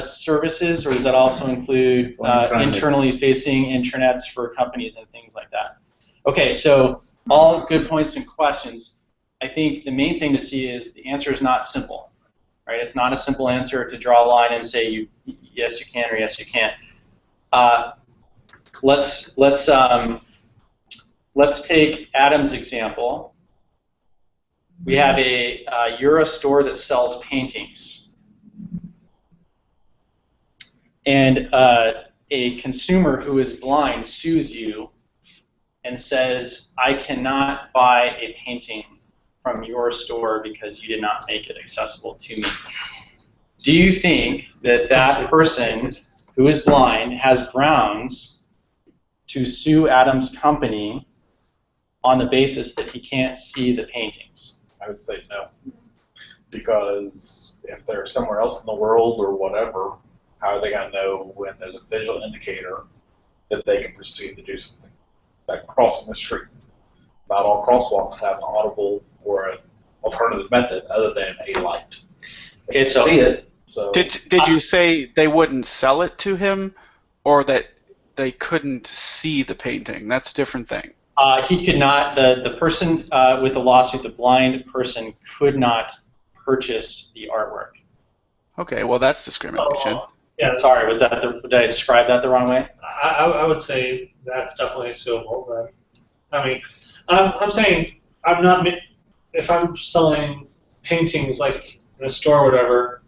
services, or does that also include internally facing intranets for companies and things like that? Okay, so all good points and questions. I think the main thing to see is the answer is not simple, right? It's not a simple answer to draw a line and say yes you can or yes you can't. Let's take Adam's example. We have you're a store that sells paintings, and a consumer who is blind sues you and says, I cannot buy a painting from your store because you did not make it accessible to me. Do you think that that person who is blind has grounds to sue Adam's company on the basis that he can't see the paintings? I would say no. Because if they're somewhere else in the world or whatever, how are they going to know when there's a visual indicator that they can proceed to do something? Like crossing the street. Not all crosswalks have an audible or an alternative method other than a light. Okay, so see it. So Did you say they wouldn't sell it to him, or that they couldn't see the painting? That's a different thing. He could not, the person with the lawsuit, the blind person, could not purchase the artwork. Okay, well that's discrimination. Yeah. Sorry, did I describe that the wrong way? I would say that's definitely suable. Then. I mean, I'm saying I'm not. If I'm selling paintings like in a store or whatever,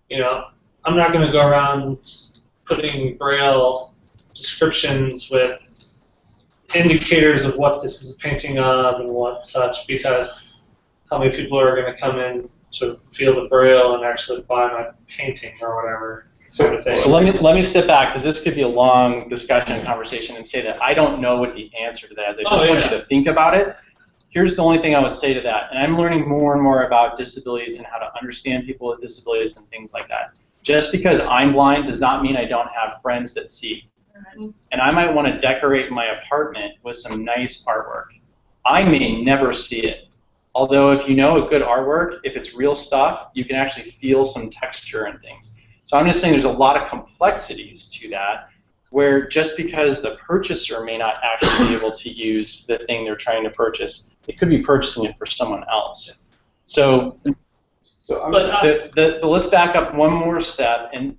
you know, I'm not going to go around putting Braille descriptions with indicators of what this is a painting of and what such, because how many people are going to come in to feel the Braille and actually buy my painting or whatever. So let me step back, because this could be a long discussion, conversation, and say that I don't know what the answer to that is. I just want you to think about it. Here's the only thing I would say to that, and I'm learning more and more about disabilities and how to understand people with disabilities and things like that. Just because I'm blind does not mean I don't have friends that see. And I might want to decorate my apartment with some nice artwork. I may never see it. Although if you know a good artwork, if it's real stuff, you can actually feel some texture and things. So I'm just saying there's a lot of complexities to that, where just because the purchaser may not actually be able to use the thing they're trying to purchase, they could be purchasing it for someone else. So but let's back up one more step and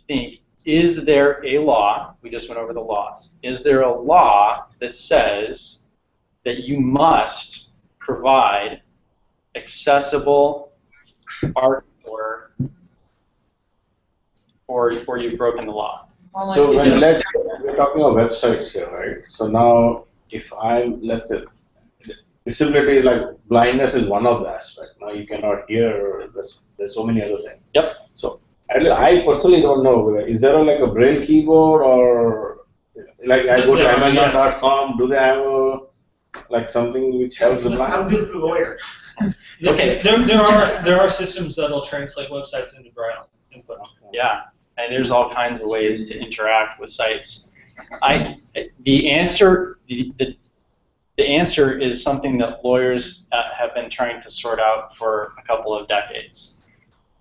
think, is there a law, we just went over the laws, is there a law that says that you must provide accessible art or you've broken the law? So we're talking about websites here, right? So now, if let's say, disability, like blindness is one of the aspects. Now you cannot hear, there's so many other things. Yep. So I personally don't know, is there like a Braille keyboard, or like I go to Amazon.com, do they have like something which helps the blind? I'm good for lawyer. Okay. There are systems that'll translate websites into Braille input. Yeah, and there's all kinds of ways to interact with sites. The answer is something that lawyers have been trying to sort out for a couple of decades.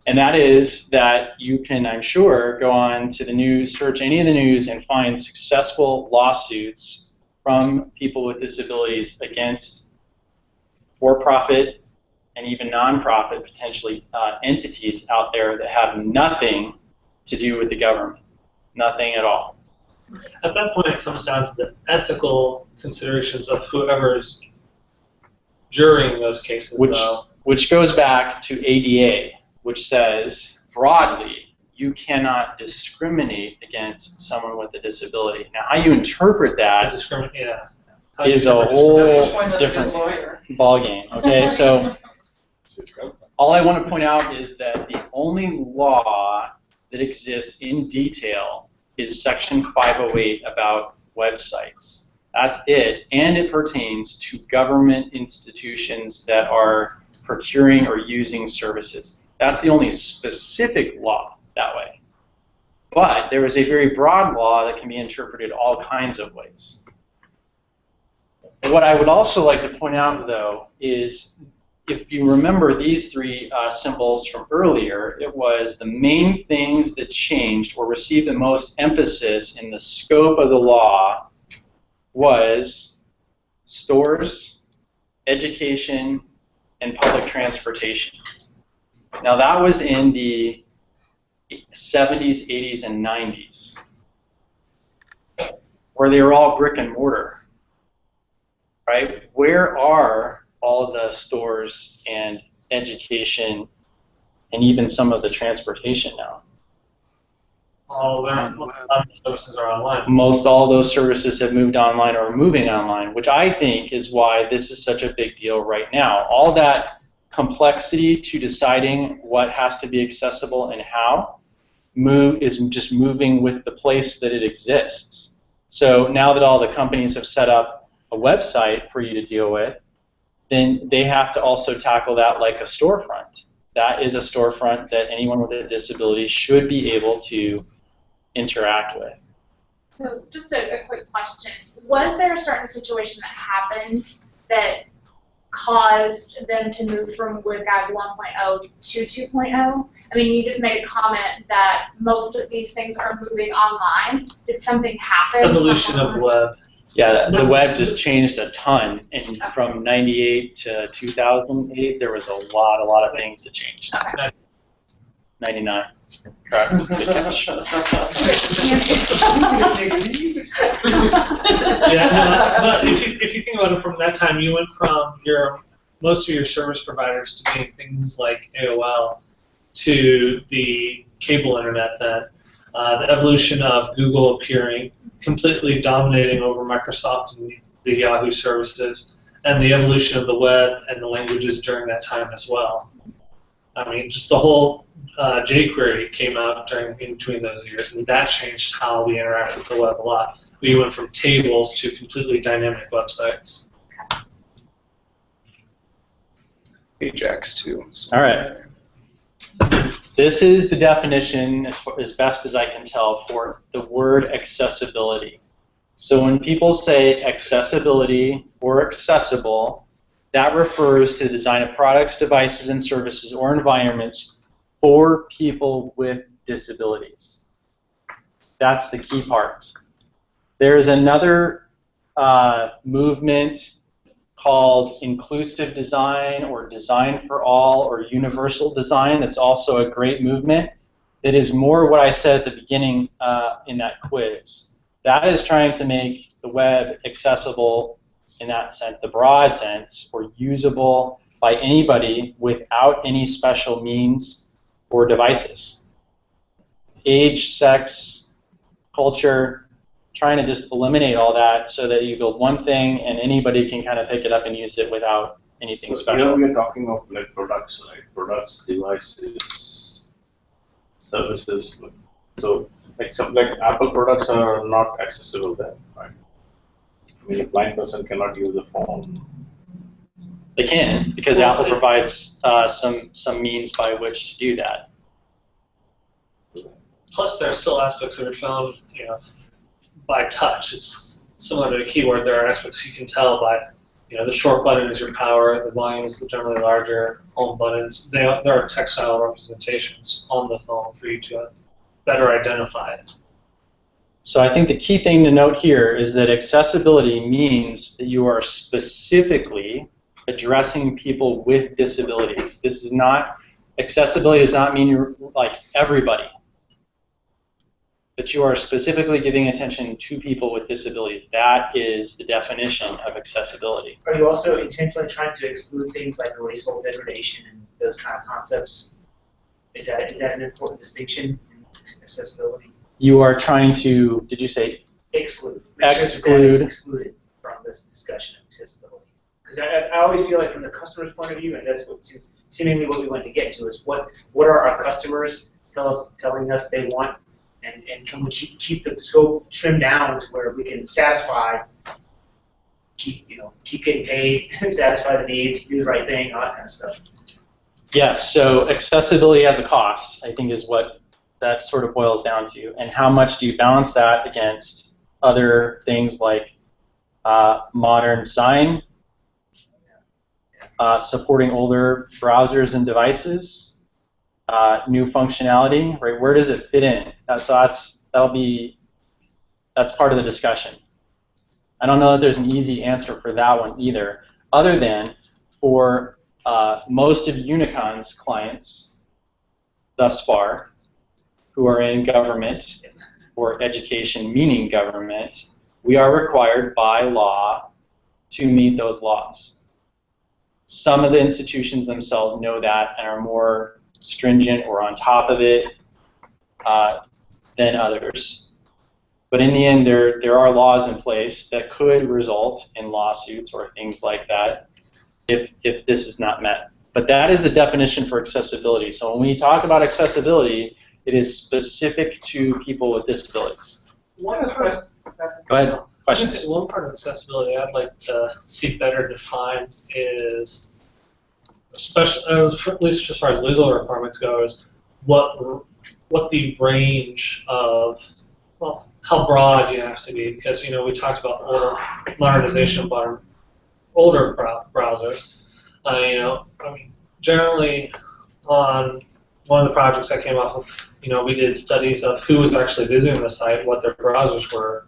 And that is that you can, I'm sure, go on to the news, search any of the news, and find successful lawsuits from people with disabilities against for-profit and even non-profit, potentially, entities out there that have nothing to do with the government. Nothing at all. At that point, it comes down to the ethical considerations of whoever's jurying those cases, which goes back to ADA, which says, broadly, you cannot discriminate against someone with a disability. Now, how you interpret that is a whole different ballgame. Okay, so All I want to point out is that the only law that exists in detail is Section 508 about websites. That's it, and it pertains to government institutions that are procuring or using services. That's the only specific law that way. But there is a very broad law that can be interpreted all kinds of ways. What I would also like to point out, though, is if you remember these three symbols from earlier, it was the main things that changed or received the most emphasis in the scope of the law was stores, education, and public transportation. Now that was in the 70s, 80s, and 90s, where they were all brick and mortar, right? Where are all the stores and education and even some of the transportation now? All the services are online. Most all those services have moved online or are moving online, which I think is why this is such a big deal right now. All that complexity to deciding what has to be accessible and how is just moving with the place that it exists. So now that all the companies have set up a website for you to deal with, then they have to also tackle that like a storefront. That is a storefront that anyone with a disability should be able to interact with. So just a quick question. Was there a certain situation that happened that caused them to move from WCAG 1.0 to 2.0? I mean, you just made a comment that most of these things are moving online. Did something happen? Evolution of the web. Yeah, the web just changed a ton. And from 98 to 2008, there was a lot of things that changed. Okay. 99. Correct. Good catch. Yeah, no, but if you think about it from that time, you went from most of your service providers to being things like AOL to the cable internet then. The evolution of Google appearing, completely dominating over Microsoft and the Yahoo services, and the evolution of the web and the languages during that time as well. I mean, just the whole jQuery came out in between those years, and that changed how we interact with the web a lot. We went from tables to completely dynamic websites. Ajax too. All right. This is the definition, as best as I can tell, for the word accessibility. So when people say accessibility or accessible, that refers to the design of products, devices, and services or environments for people with disabilities. That's the key part. There's another movement called inclusive design or design for all or universal design that's also a great movement. It is more what I said at the beginning in that quiz. That is trying to make the web accessible in that sense, the broad sense, or usable by anybody without any special means or devices. Age, sex, culture, trying to just eliminate all that so that you build one thing and anybody can kind of pick it up and use it without anything special. Here we are talking of like products, right? Products, devices, services. So like Apple products are not accessible then, right? I mean, a blind person cannot use a phone. They can, because Apple provides some means by which to do that. Plus, there are still aspects of your phone, by touch. It's similar to a keyboard. There are aspects you can tell by, the short button is your power, the volume is generally larger, home buttons. There are textile representations on the phone for you to better identify it. So I think the key thing to note here is that accessibility means that you are specifically addressing people with disabilities. This is not, accessibility does not mean you're like everybody, but you are specifically giving attention to people with disabilities. That is the definition of accessibility. Are you also intentionally trying to exclude things like racial degradation and those kind of concepts? Is that an important distinction in accessibility? You are trying to, did you say? Exclude. Exclude. Excluded from this discussion of accessibility. Because I always feel like from the customer's point of view, and that's what seems seemingly what we want to get to, is what are our customers telling us they want, and can we keep the scope trimmed down to where we can satisfy, keep getting paid, satisfy the needs, do the right thing, all that kind of stuff. Yes, so accessibility as a cost, I think, is what that sort of boils down to. And how much do you balance that against other things like modern design, supporting older browsers and devices, new functionality, right? Where does it fit in? So that's part of the discussion. I don't know that there's an easy answer for that one either, other than for most of Unicon's clients thus far, who are in government or education, meaning government, we are required by law to meet those laws. Some of the institutions themselves know that and are more stringent or on top of it than others. But in the end, there are laws in place that could result in lawsuits or things like that if this is not met. But that is the definition for accessibility. So when we talk about accessibility, it is specific to people with disabilities. One question. Go ahead. Questions? One part of accessibility I'd like to see better defined is, especially at least as far as legal requirements go, is what the range of, well, how broad you have to be, because we talked about modernization of older browsers. Generally on one of the projects I came off of, we did studies of who was actually visiting the site, what their browsers were,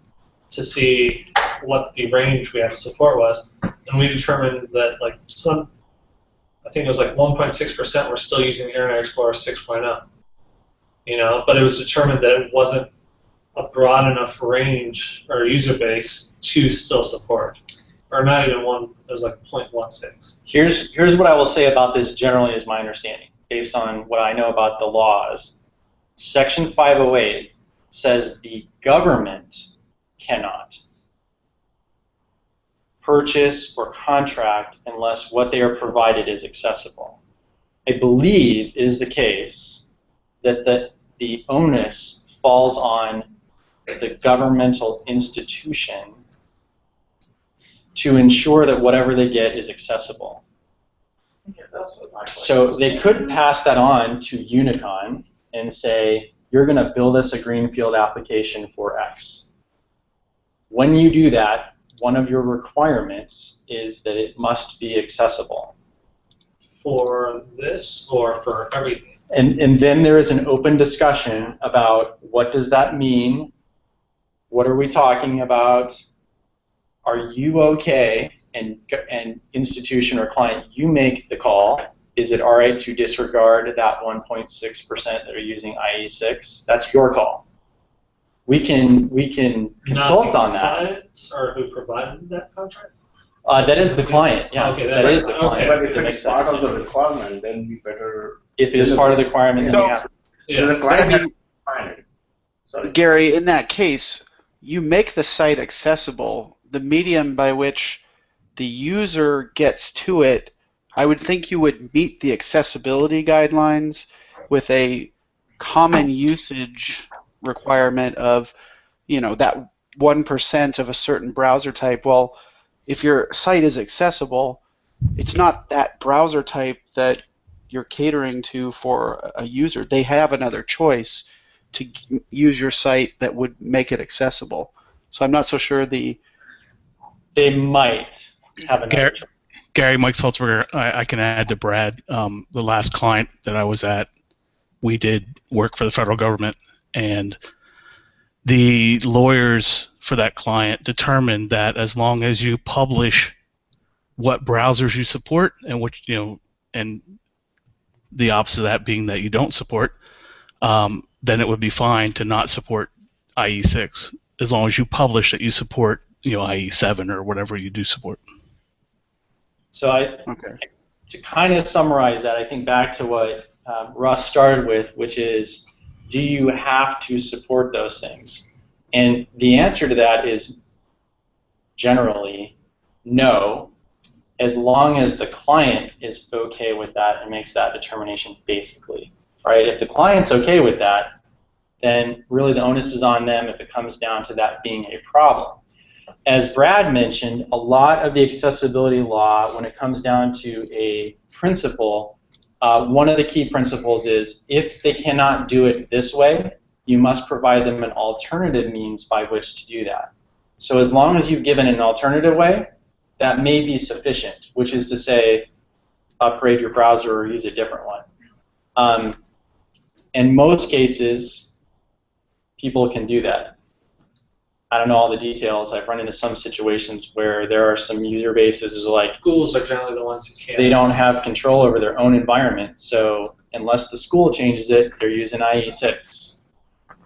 to see what the range we had to support was, and we determined that I think it was like 1.6% were still using Internet Explorer 6.0. But it was determined that it wasn't a broad enough range or user base to still support, or not even one. It was like 0.16. Here's what I will say about this generally as my understanding, based on what I know about the laws. Section 508 says the government cannot purchase or contract unless what they are provided is accessible. I believe it is the case that the onus falls on the governmental institution to ensure that whatever they get is accessible. Yeah, that's what my question So is. they could pass that on to Unicon and say, you're going to build us a greenfield application for X. When you do that, one of your requirements is that it must be accessible. For this or for everything? And then there is an open discussion about what does that mean? What are we talking about? Are you okay? And institution or client, you make the call. Is it all right to disregard that 1.6% that are using IE6? That's your call. We can consult on that. Client or who provided that contract? That is the client. Yeah, Okay, that is the client. But if that it's makes that part of the decision. requirement, then we better. If it is part of the requirement, then So- we have. So the But client I mean, has to find it. Sorry. Gary, in that case, you make the site accessible. The medium by which the user gets to it, I would think you would meet the accessibility guidelines with a common usage requirement of, that 1% of a certain browser type. Well, if your site is accessible, it's not that browser type that you're catering to for a user. They have another choice to use your site that would make it accessible. So I'm not so sure They might have another. Gary, Mike Salzberger, I can add to Brad. The last client that I was at, we did work for the federal government, and the lawyers for that client determined that as long as you publish what browsers you support and which and the opposite of that being that you don't support, then it would be fine to not support IE6 as long as you publish that you support IE7 or whatever you do support. So to kind of summarize that, I think back to what Russ started with, which is, do you have to support those things? And the answer to that is generally no. as long as the client is okay with that and makes that determination basically, right? If the client's okay with that, then really the onus is on them if it comes down to that being a problem. As Brad mentioned, a lot of the accessibility law, when it comes down to a principle, one of the key principles is if they cannot do it this way, you must provide them an alternative means by which to do that. So as long as you've given an alternative way, that may be sufficient, which is to say, upgrade your browser or use a different one. In most cases, people can do that. I don't know all the details. I've run into some situations where there are some user bases like schools are generally the ones who can't. They don't have control over their own environment, so unless the school changes it, they're using IE6,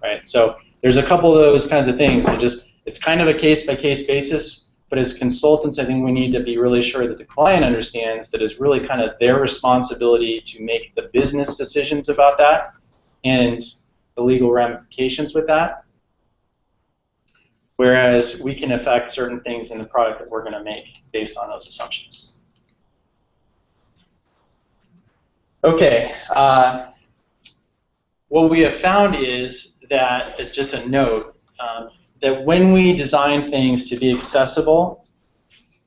right? So there's a couple of those kinds of things. So just it's kind of a case-by-case basis, but as consultants, I think we need to be really sure that the client understands that it's really kind of their responsibility to make the business decisions about that and the legal ramifications with that. Whereas we can affect certain things in the product that we're going to make based on those assumptions. Okay, what we have found is that, as just a note, that when we design things to be accessible,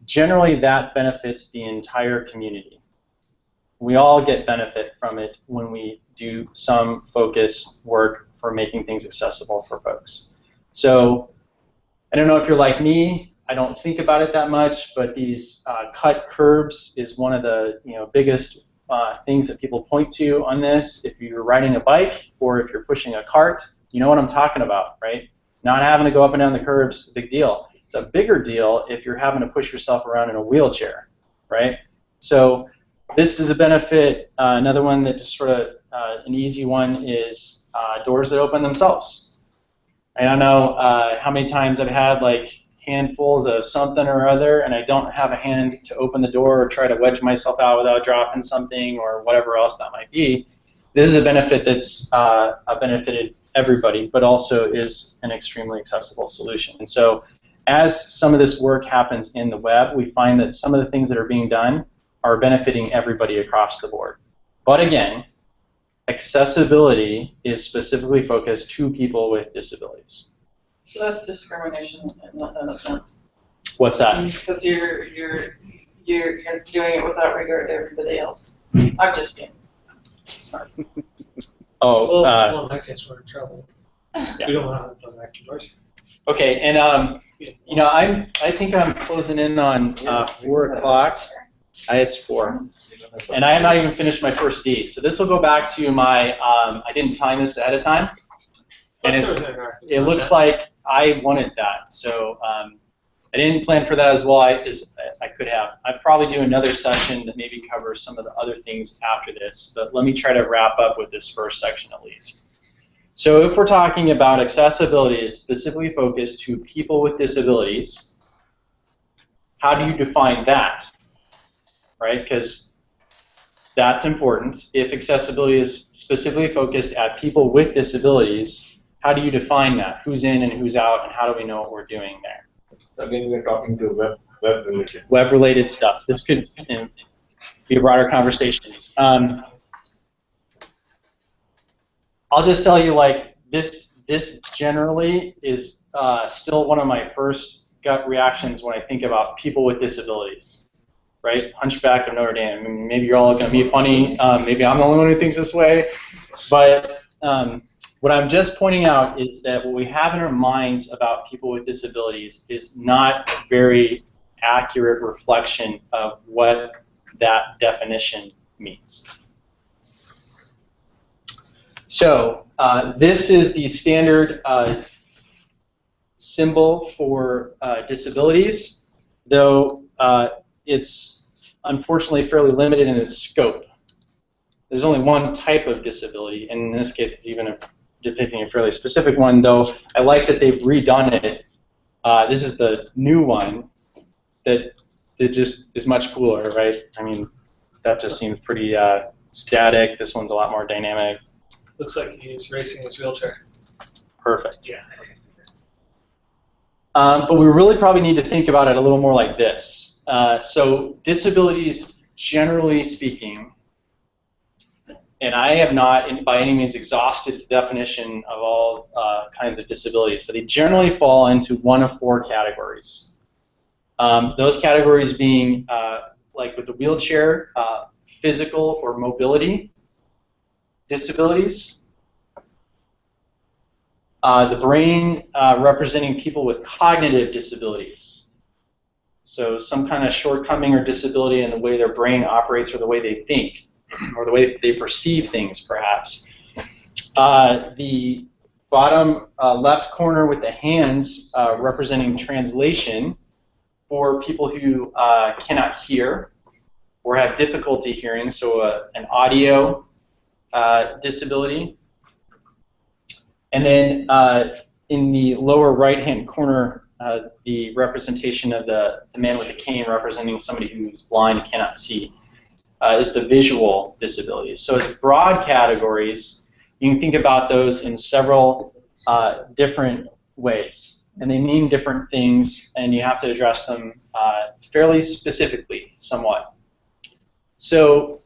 generally that benefits the entire community. We all get benefit from it when we do some focus work for making things accessible for folks. So I don't know if you're like me, I don't think about it that much, but these cut curbs is one of the biggest things that people point to on this. If you're riding a bike or if you're pushing a cart, you know what I'm talking about, right? Not having to go up and down the curbs is a big deal. It's a bigger deal if you're having to push yourself around in a wheelchair, right? So this is a benefit. Another one that just sort of an easy one is doors that open themselves. I don't know how many times I've had like handfuls of something or other and I don't have a hand to open the door or try to wedge myself out without dropping something or whatever else that might be. This is a benefit that's benefited everybody, but also is an extremely accessible solution. And so as some of this work happens in the web, we find that some of the things that are being done are benefiting everybody across the board. But again, accessibility is specifically focused to people with disabilities. So that's discrimination in a sense. What's that? Because you're doing it without regard to everybody else. I'm just being smart. Oh. Well, in that case, we're in trouble. Yeah. We don't want to back to doors. Okay, and I think I'm closing in on 4 o'clock. It's 4. And I have not even finished my first D. So this will go back to my, I didn't time this ahead of time. And it looks like I wanted that. So I didn't plan for that as well as I could have. I'd probably do another session that maybe covers some of the other things after this. But let me try to wrap up with this first section at least. So if we're talking about accessibility is specifically focused to people with disabilities, how do you define that? Right? Because that's important. If accessibility is specifically focused at people with disabilities, how do you define that? Who's in and who's out, and how do we know what we're doing there? So again, we're talking to web-related. Web-related stuff. This could be a broader conversation. I'll just tell you, like, this generally is still one of my first gut reactions when I think about people with disabilities, right? Hunchback of Notre Dame. I mean, maybe you're all going to be funny. Maybe I'm the only one who thinks this way. But what I'm just pointing out is that what we have in our minds about people with disabilities is not a very accurate reflection of what that definition means. So this is the standard symbol for disabilities, though it's unfortunately fairly limited in its scope. There's only one type of disability, and in this case it's even depicting a fairly specific one, though I like that they've redone it. This is the new one that just is much cooler, right? I mean, that just seems pretty static. This one's a lot more dynamic. Looks like he's racing his wheelchair. Perfect. Yeah. But we really probably need to think about it a little more like this. So disabilities, generally speaking, and I have not by any means exhausted the definition of all kinds of disabilities, but they generally fall into one of 4 categories. Those categories being, like with the wheelchair, physical or mobility disabilities. The brain representing people with cognitive disabilities. So some kind of shortcoming or disability in the way their brain operates or the way they think or the way they perceive things, perhaps. The bottom left corner with the hands representing translation for people who cannot hear or have difficulty hearing, so an audio disability. And then in the lower right-hand corner, the representation of the man with the cane representing somebody who's blind and cannot see is the visual disabilities. So as broad categories, you can think about those in several different ways. And they mean different things, and you have to address them fairly specifically, somewhat. So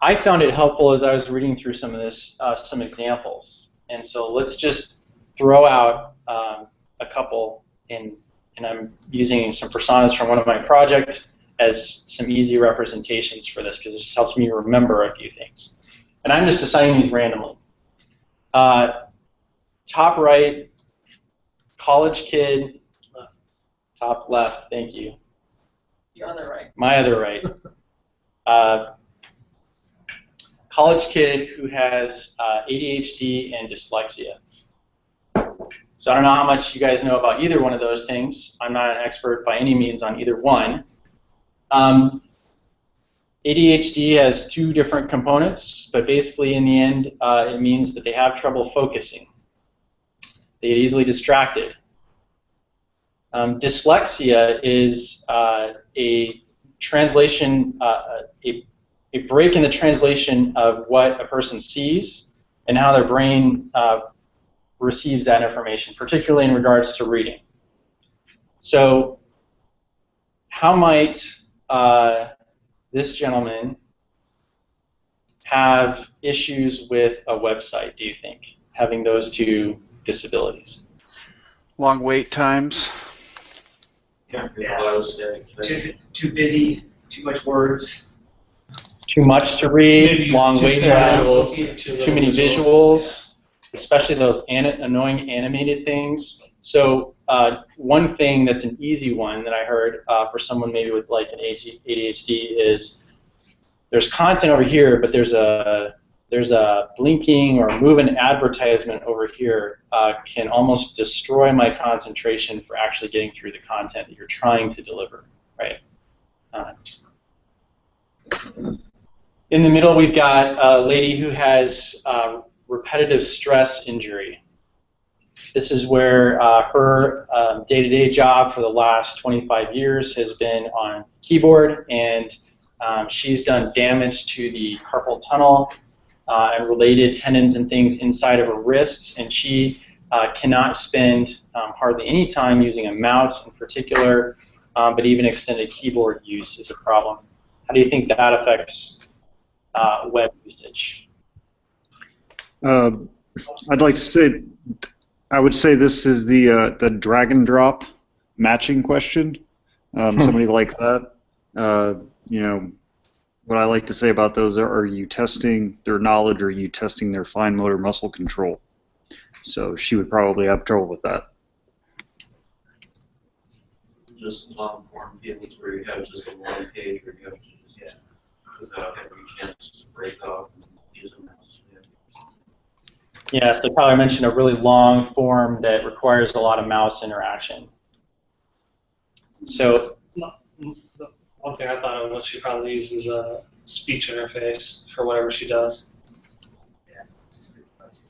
I found it helpful as I was reading through some of this, some examples. And so let's just throw out a couple, and I'm using some personas from one of my projects as some easy representations for this, because it just helps me remember a few things. And I'm just assigning these randomly. Top right, college kid. Top left, thank you. Your other right. My other right. College kid who has ADHD and dyslexia. So I don't know how much you guys know about either one of those things. I'm not an expert by any means on either one. ADHD has 2 different components, but basically in the end it means that they have trouble focusing. They get easily distracted. Dyslexia is a translation, a break in the translation of what a person sees and how their brain receives that information, particularly in regards to reading. So how might this gentleman have issues with a website, do you think, having those 2 disabilities? Long wait times. Yeah. Too busy, too much words. Too much to read, Maybe long too wait many times, visuals. too many visuals, especially those annoying animated things. So one thing that's an easy one that I heard for someone maybe with like an ADHD is there's content over here, but there's a blinking or moving advertisement over here can almost destroy my concentration for actually getting through the content that you're trying to deliver, right? In the middle, we've got a lady who has repetitive stress injury. This is where her day-to-day job for the last 25 years has been on keyboard, and she's done damage to the carpal tunnel and related tendons and things inside of her wrists, and she cannot spend hardly any time using a mouse in particular, but even extended keyboard use is a problem. How do you think that affects web usage? I'd like to say, I would say this is the drag and drop matching question. Somebody like that. You know, what I like to say about those are you testing their knowledge or are you testing their fine motor muscle control? So she would probably have trouble with that. Just long form fields where you have just a one page where you have to just, without having a chance to break off and use a mouse. Yes, they probably mentioned a really long form that requires a lot of mouse interaction. So The one thing I thought of what she probably uses a speech interface for whatever she does.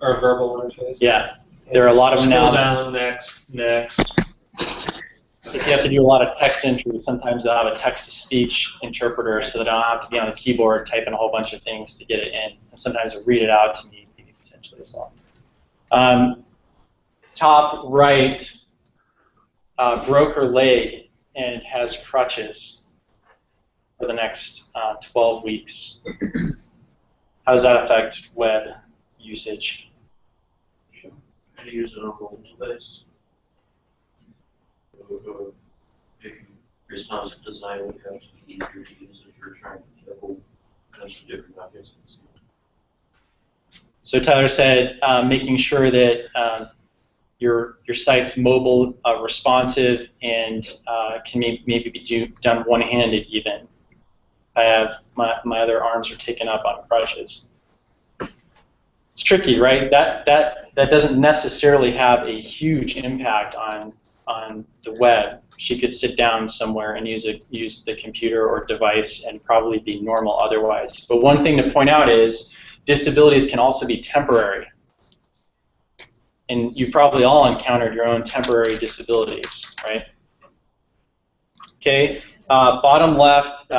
Or a verbal interface. yeah, there are a lot of them now. Scroll down, next. If you have to do a lot of text entry, sometimes they'll have a text-to-speech interpreter so they don't have to be on the keyboard typing a whole bunch of things to get it in. And sometimes they'll read it out to me potentially as well. Top right, broke her leg. and has crutches for the next 12 weeks. How does that affect web usage? I use it on mobile device. Responsive design would have to be easier to use if you're trying to juggle kinds of different objects. So Tyler said making sure that your site's mobile responsive and can maybe be done one-handed even. I have my other arms are taken up on crutches. It's tricky, right? That doesn't necessarily have a huge impact on the web. She could sit down somewhere and use the computer or device and probably be normal otherwise. But one thing to point out is disabilities can also be temporary. And you've probably all encountered your own temporary disabilities, right? Okay, bottom left,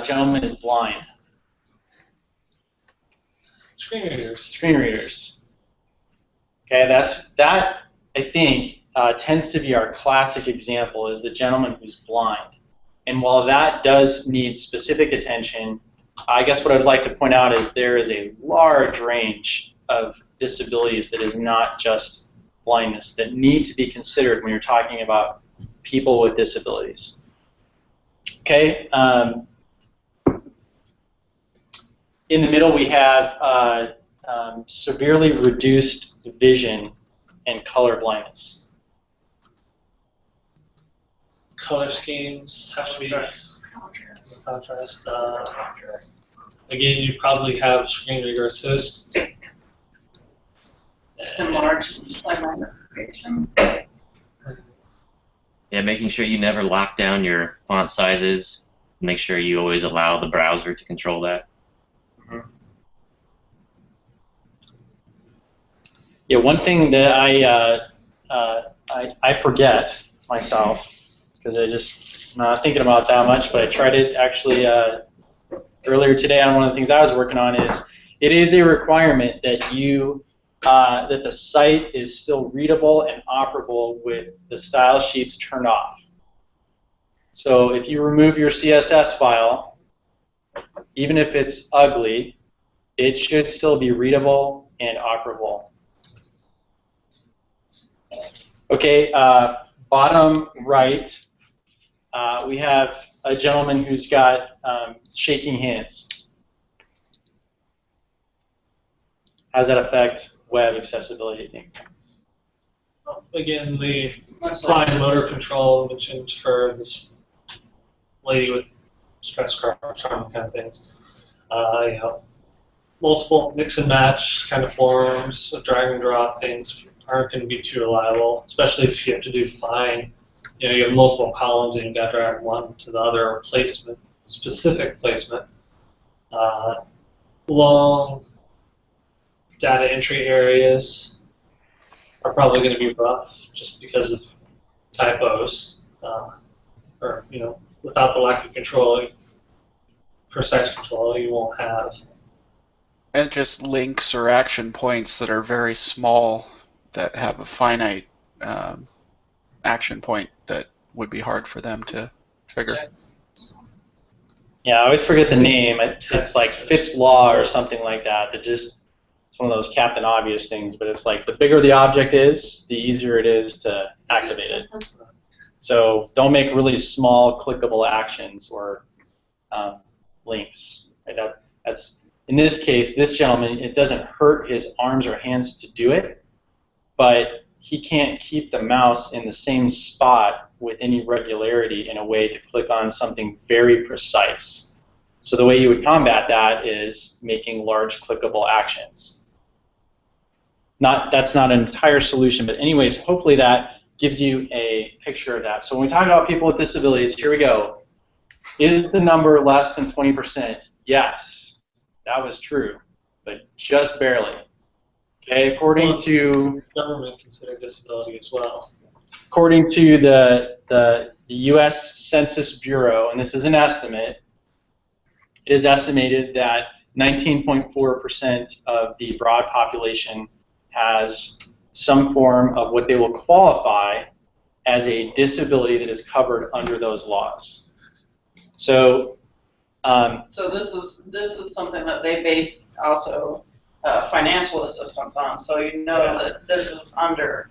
gentleman is blind. Screen readers. Screen readers. Okay, that I think tends to be our classic example, is the gentleman who's blind. And while that does need specific attention, I guess what I'd like to point out is there is a large range of disabilities that is not just blindness that need to be considered when you're talking about people with disabilities. Okay. In the middle, we have severely reduced vision and color blindness. Color schemes have to be contrast. Again, you probably have screen reader assist. Enlarged display magnification. Yeah, making sure you never lock down your font sizes. Make sure you always allow the browser to control that. Yeah, one thing that I forget myself, because I'm not thinking about that much, but I tried it actually earlier today on one of the things I was working on, is it is a requirement that that the site is still readable and operable with the style sheets turned off. So if you remove your CSS file, even if it's ugly, it should still be readable and operable. Okay, bottom right, we have a gentleman who's got shaking hands. How does that affect web accessibility, I think? Again, the fine motor control mentioned for this lady with stress trauma kind of things. You know, multiple mix and match kind of forms, drag and drop things aren't going to be too reliable, especially if you have to do fine. You know, you have multiple columns and you've got to drag one to the other placement, specific placement. Long data entry areas are probably going to be rough just because of typos, or you know, without the lack of control, precise control, you won't have. And just links or action points that are very small that have a finite action point that would be hard for them to trigger. Yeah, I always forget the name. It's like Fitz Law or something like that. It's one of those Captain Obvious things, but it's like the bigger the object is, the easier it is to activate it. So don't make really small clickable actions or links. Right? That's, in this case, this gentleman, it doesn't hurt his arms or hands to do it, but he can't keep the mouse in the same spot with any regularity in a way to click on something very precise. So the way you would combat that is making large clickable actions. That's not an entire solution, but anyways, hopefully that gives you a picture of that. So when we talk about people with disabilities, here we go. Is the number less than 20%? Yes, that was true, but just barely. Okay, according to government consider disability as well. According to the U.S. Census Bureau, and this is an estimate, it is estimated that 19.4% of the broad population has some form of what they will qualify as a disability that is covered under those laws. So, so this is something that they based also financial assistance on. So you know that this is under,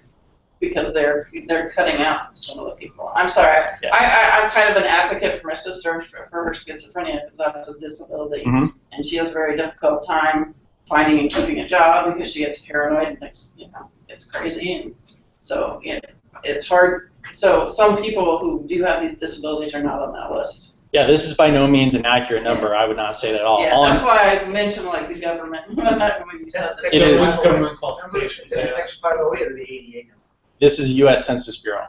because they're cutting out some of the people. I'm sorry, I'm kind of an advocate for my sister for her schizophrenia because that's a disability, and she has a very difficult time finding and keeping a job because she gets paranoid and it's crazy, and so it's hard. So some people who do have these disabilities are not on that list. Yeah, this is by no means an accurate number. I would not say that at all. Yeah, that's why I mentioned like the government when you said that. It is government qualifications. Is it Section 508 or the ADA? This is U.S. Census Bureau.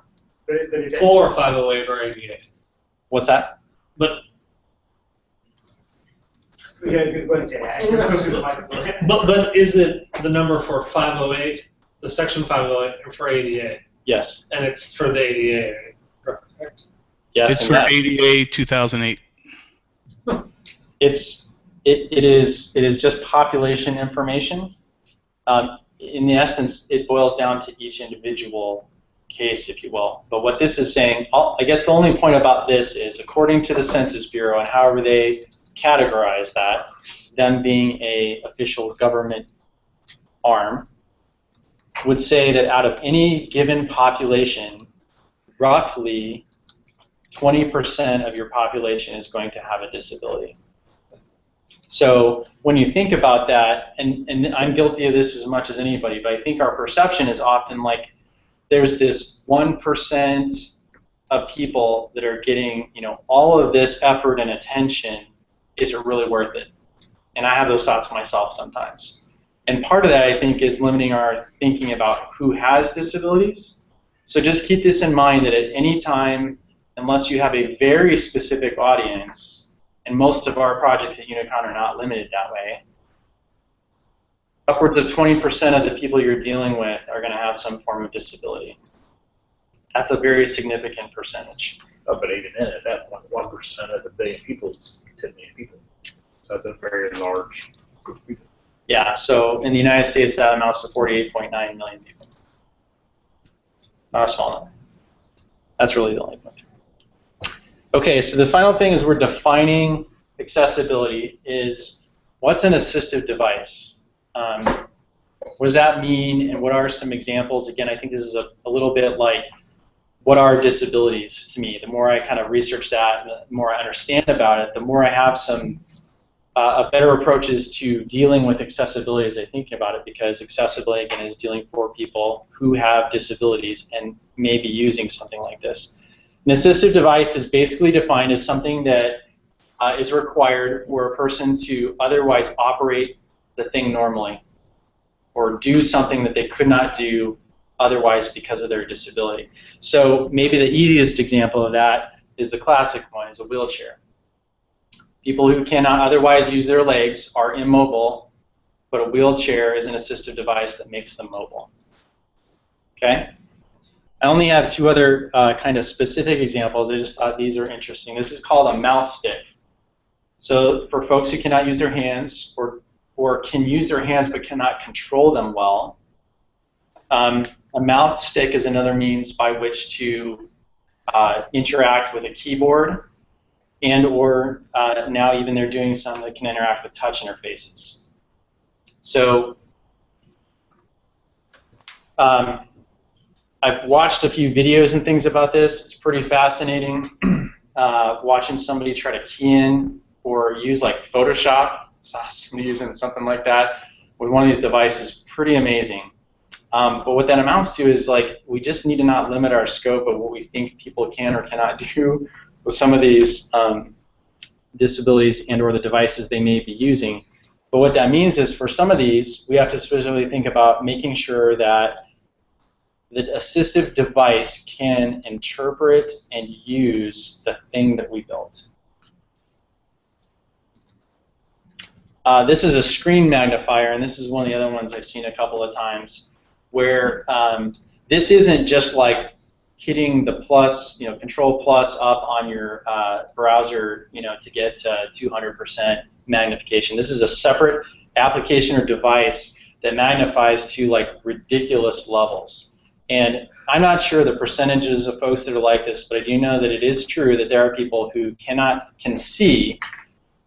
Or 508 or ADA. What's that? But We got to go and say that. but is it the number for 508, the Section 508, or for ADA? Yes. And it's for the ADA, correct? Yes. It's for ADA 2008. It is just population information. In the essence, it boils down to each individual case, if you will. But what this is saying, I guess the only point about this is, according to the Census Bureau and however they categorize that, them being a official government arm, would say that out of any given population, roughly 20% of your population is going to have a disability. So when you think about that, and I'm guilty of this as much as anybody, but I think our perception is often like there's this 1% of people that are getting, all of this effort and attention. Is it really worth it? And I have those thoughts myself sometimes. And part of that, I think, is limiting our thinking about who has disabilities. So just keep this in mind that at any time, unless you have a very specific audience, and most of our projects at Unicon are not limited that way, upwards of 20% of the people you're dealing with are going to have some form of disability. That's a very significant percentage. But even in it, that 1% of the billion people is 10 million people. So that's a very large group of people. Yeah, so in the United States, that amounts to 48.9 million people. Not a small number. That's really the only point. Okay, so the final thing is we're defining accessibility is what's an assistive device? What does that mean, and what are some examples? Again, I think this is a little bit like what are disabilities to me. The more I kind of research that, the more I understand about it, the more I have some better approaches to dealing with accessibility as I think about it, because accessibility, again, is dealing for people who have disabilities and may be using something like this. An assistive device is basically defined as something that is required for a person to otherwise operate the thing normally or do something that they could not do otherwise because of their disability. So maybe the easiest example of that is the classic one, is a wheelchair. People who cannot otherwise use their legs are immobile, but a wheelchair is an assistive device that makes them mobile. Okay? I only have two other kind of specific examples. I just thought these are interesting. This is called a mouth stick. So for folks who cannot use their hands or can use their hands but cannot control them well, a mouth stick is another means by which to interact with a keyboard, and or now even they're doing some that can interact with touch interfaces. So I've watched a few videos and things about this. It's pretty fascinating. Watching somebody try to key in or use like Photoshop, saw somebody using something like that with one of these devices, pretty amazing. But what that amounts to is like we just need to not limit our scope of what we think people can or cannot do with some of these disabilities and or the devices they may be using. But what that means is for some of these, we have to specifically think about making sure that the assistive device can interpret and use the thing that we built. This is a screen magnifier, and this is one of the other ones I've seen a couple of times, where this isn't just like hitting the plus, Control plus up on your browser, to get to 200% magnification. This is a separate application or device that magnifies to like ridiculous levels. And I'm not sure the percentages of folks that are like this, but I do know that it is true that there are people who can see,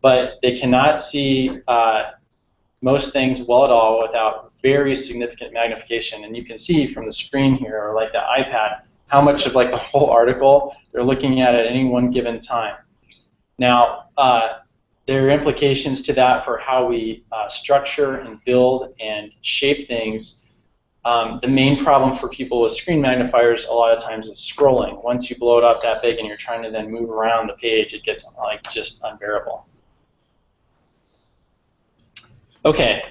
but they cannot see most things well at all without very significant magnification. And you can see from the screen here, or like the iPad, how much of like the whole article they're looking at any one given time. Now, there are implications to that for how we structure and build and shape things. The main problem for people with screen magnifiers a lot of times is scrolling. Once you blow it up that big and you're trying to then move around the page, it gets like just unbearable. Okay.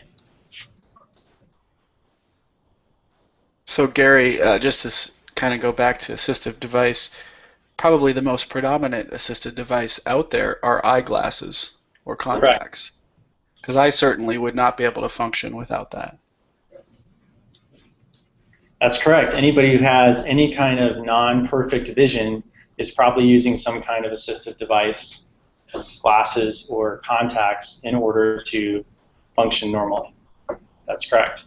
So Gary, just to kind of go back to assistive device, probably the most predominant assistive device out there are eyeglasses or contacts. Because I certainly would not be able to function without that. That's correct. Anybody who has any kind of non-perfect vision is probably using some kind of assistive device, glasses or contacts, in order to function normally. That's correct.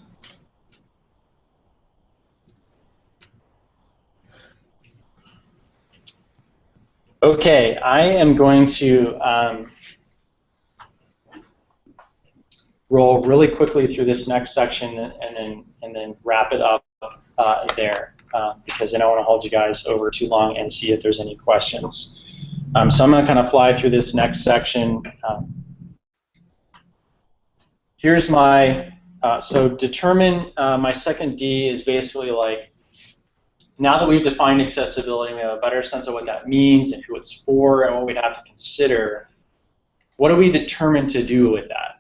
Okay, I am going to roll really quickly through this next section and then wrap it up there because I don't want to hold you guys over too long and see if there's any questions. So I'm going to kind of fly through this next section. Here's my, so determine, my second D is basically like, now that we've defined accessibility, we have a better sense of what that means and who it's for and what we'd have to consider. What do we determine to do with that?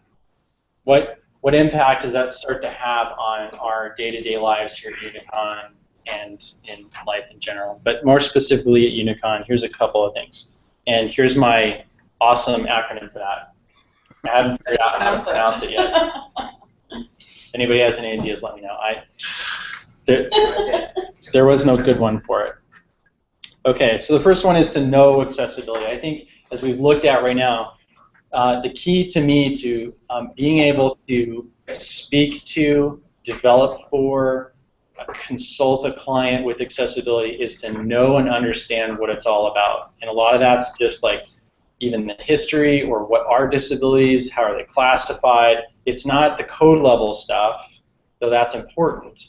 What impact does that start to have on our day-to-day lives here at Unicon and in life in general? But more specifically at Unicon, here's a couple of things. And here's my awesome acronym for that. I haven't figured out how to pronounce it yet. If anybody has any ideas, let me know. There was no good one for it. Okay, so the first one is to know accessibility. I think as we've looked at right now, the key to me to being able to speak to, develop for, consult a client with accessibility is to know and understand what it's all about. And a lot of that's just like even the history or what are disabilities, how are they classified. It's not the code level stuff, though that's important.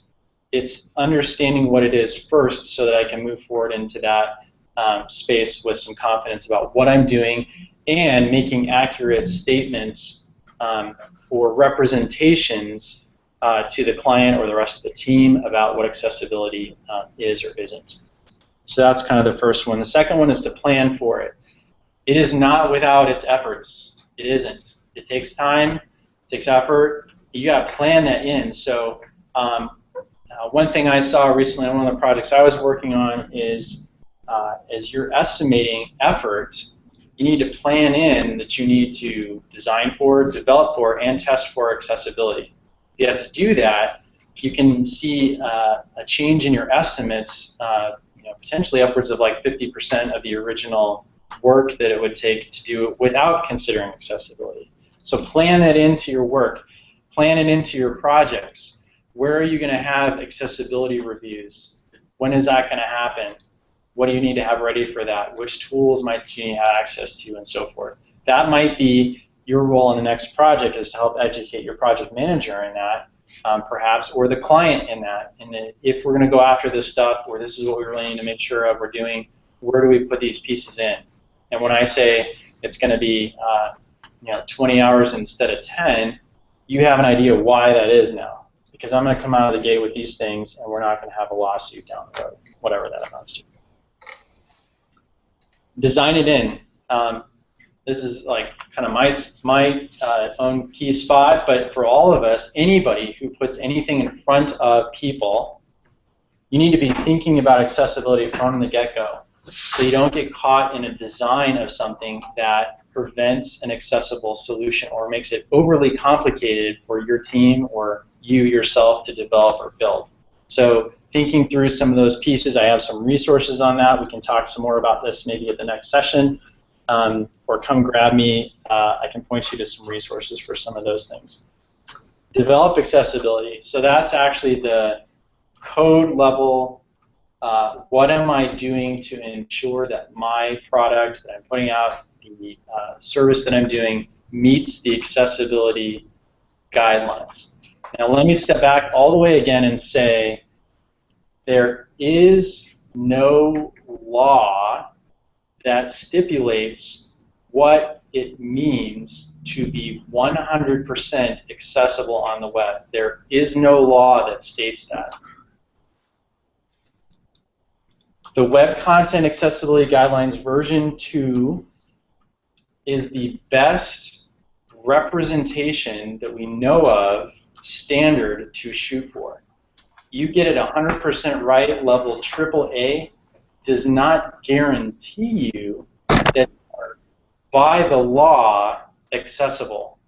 It's understanding what it is first so that I can move forward into that space with some confidence about what I'm doing and making accurate statements or representations to the client or the rest of the team about what accessibility is or isn't. So that's kind of the first one. The second one is to plan for it. It is not without its efforts. It isn't. It takes time, it takes effort. You got to plan that in. So one thing I saw recently on one of the projects I was working on is as you're estimating effort, you need to plan in that you need to design for, develop for, and test for accessibility. If you have to do that, you can see a change in your estimates, potentially upwards of like 50% of the original work that it would take to do it without considering accessibility. So plan that into your work. Plan it into your projects. Where are you going to have accessibility reviews? When is that going to happen? What do you need to have ready for that? Which tools might you need to have access to, and so forth? That might be your role in the next project, is to help educate your project manager in that, perhaps, or the client in that. And if we're going to go after this stuff, or this is what we really need to make sure of we're doing, where do we put these pieces in? And when I say it's going to be 20 hours instead of 10, you have an idea why that is now. Because I'm going to come out of the gate with these things, and we're not going to have a lawsuit down the road, whatever that amounts to. Design it in. This is like kind of my own key spot, but for all of us, anybody who puts anything in front of people, you need to be thinking about accessibility from the get-go, so you don't get caught in a design of something that prevents an accessible solution or makes it overly complicated for your team or you yourself to develop or build. So thinking through some of those pieces, I have some resources on that. We can talk some more about this maybe at the next session, or come grab me. I can point you to some resources for some of those things. Develop accessibility. So that's actually the code level. What am I doing to ensure that my product that I'm putting out, the service that I'm doing, meets the accessibility guidelines? Now let me step back all the way again and say there is no law that stipulates what it means to be 100% accessible on the web. There is no law that states that. The Web Content Accessibility Guidelines version 2 is the best representation that we know of standard to shoot for. You get it 100% right, level AAA, does not guarantee you that you are, by the law, accessible.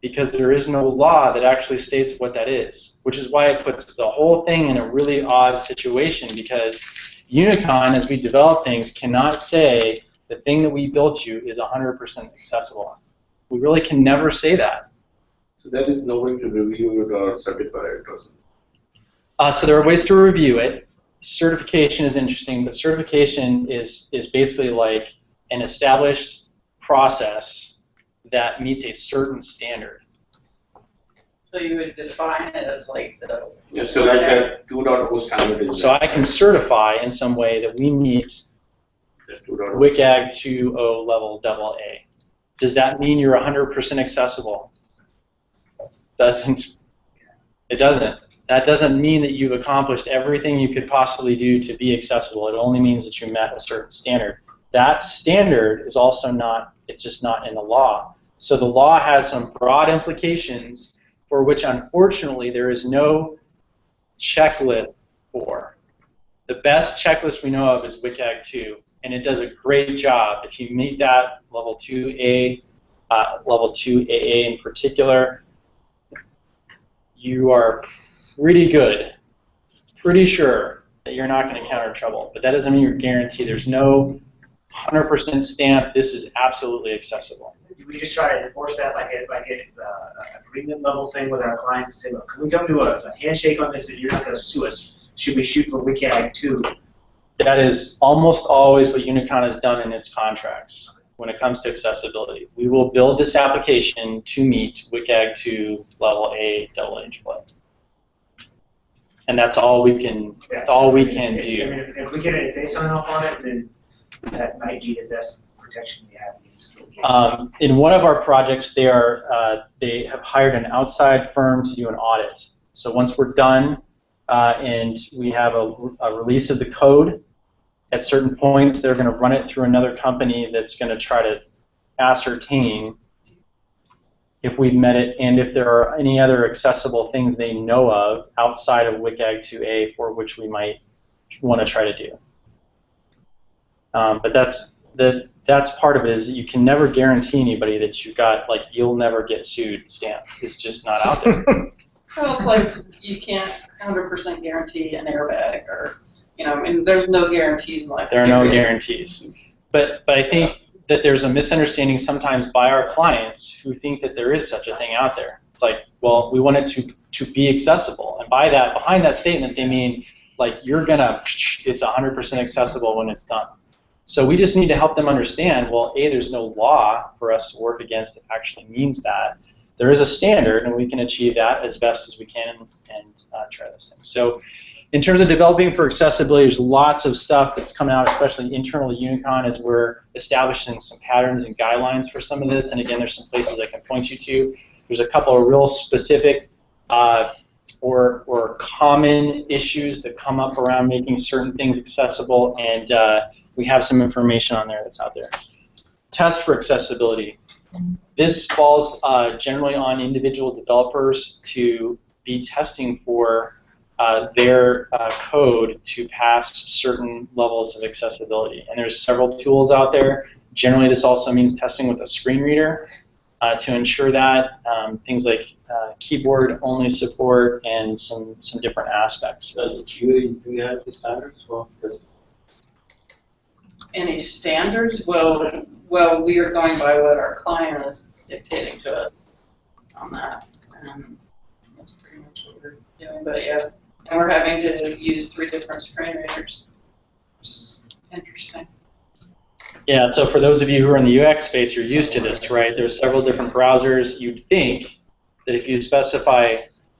Because there is no law that actually states what that is, which is why it puts the whole thing in a really odd situation, because Unicon, as we develop things, cannot say the thing that we built you is 100% accessible. We really can never say that. So there is no way to review it or certify it or something? So there are ways to review it. Certification is interesting, but certification is basically like an established process that meets a certain standard. So you would define it as like the... Yeah, so like that 2.0 standard is... So I can certify in some way that we meet WCAG 2.0 level AA. Does that mean you're 100% accessible? Doesn't. It doesn't. That doesn't mean that you've accomplished everything you could possibly do to be accessible. It only means that you met a certain standard. That standard is also not, it's just not in the law. So the law has some broad implications for which, unfortunately, there is no checklist for. The best checklist we know of is WCAG 2, and it does a great job. If you meet that, level 2A, level 2AA in particular, you are pretty good, pretty sure that you're not going to encounter trouble. But that doesn't mean you're guaranteed. There's no 100% stamp, this is absolutely accessible. We just try to enforce that like an agreement level thing with our clients. Say, look, can we come to a handshake on this and you're not going to sue us? Should we shoot for WCAG 2? That is almost always what Unicon has done in its contracts when it comes to accessibility. We will build this application to meet WCAG 2 level A, AA. And that's all we can. That's all we can do. I mean, if we get it, if they sign off on it, then that might be the best protection we have. In one of our projects, they have hired an outside firm to do an audit. So once we're done and we have a release of the code, at certain points they're going to run it through another company that's going to try to ascertain if we've met it and if there are any other accessible things they know of outside of WCAG 2A for which we might want to try to do. But that's part of it, is that you can never guarantee anybody that you've got, like, you'll never get sued stamp. It's just not out there. Well, it's like you can't 100% guarantee an airbag, or, you know, I mean, there's no guarantees in life. There are no guarantees. But I think that there's a misunderstanding sometimes by our clients who think that there is such a thing out there. It's like, well, we want it to be accessible. And by that, behind that statement, they mean, like, you're going to, it's 100% accessible when it's done. So we just need to help them understand, well, A, there's no law for us to work against that actually means that. There is a standard, and we can achieve that as best as we can and try those things. So in terms of developing for accessibility, there's lots of stuff that's coming out, especially internal to Unicon, as we're establishing some patterns and guidelines for some of this. And again, there's some places I can point you to. There's a couple of real specific or common issues that come up around making certain things accessible, and we have some information on there that's out there. Test for accessibility. This falls generally on individual developers to be testing for their code to pass certain levels of accessibility. And there's several tools out there. Generally, this also means testing with a screen reader to ensure that, things like keyboard-only support and some different aspects. Do you have the standards for this? Any standards? Well, we are going by what our client is dictating to us on that. That's pretty much what we're doing. But yeah, And we're having to use 3 different screen readers, which is interesting. Yeah, so for those of you who are in the UX space, you're used to this, right? There's several different browsers. You'd think that if you specify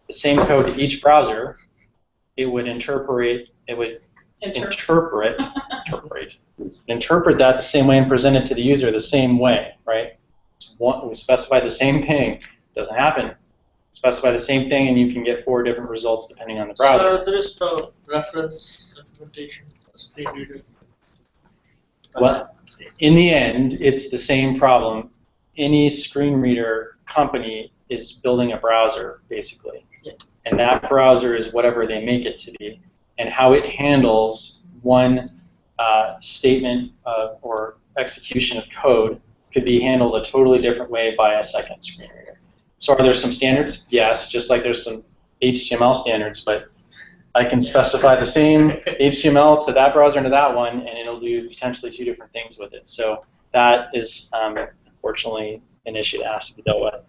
the same code to each browser, it would interpret that the same way and present it to the user the same way, right? We specify the same thing, doesn't happen. Specify the same thing and you can get 4 different results depending on the browser. So there is no reference implementation for screen reader. Well, in the end, it's the same problem. Any screen reader company is building a browser, basically. Yeah. And that browser is whatever they make it to be. And how it handles one statement or execution of code could be handled a totally different way by a second screen reader. So are there some standards? Yes, just like there's some HTML standards, but I can specify the same HTML to that browser and to that one, and it'll do potentially 2 different things with it. So that is, unfortunately, an issue that has to be dealt with.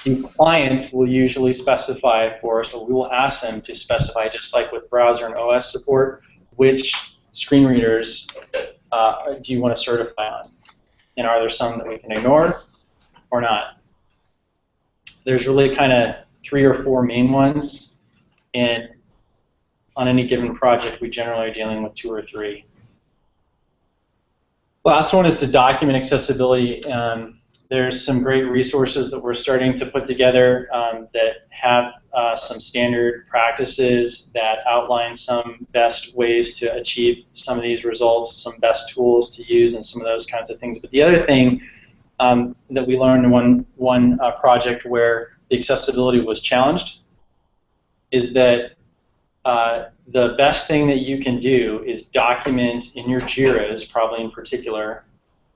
The client will usually specify for us, or we will ask them to specify, just like with browser and OS support, which screen readers do you want to certify on? And are there some that we can ignore or not? There's really kind of 3 or 4 main ones, and on any given project, we generally are dealing with 2 or 3. Last one is to document accessibility. There's some great resources that we're starting to put together that have some standard practices that outline some best ways to achieve some of these results, some best tools to use, and some of those kinds of things. But the other thing that we learned in one project where the accessibility was challenged is that the best thing that you can do is document in your JIRAs, probably in particular,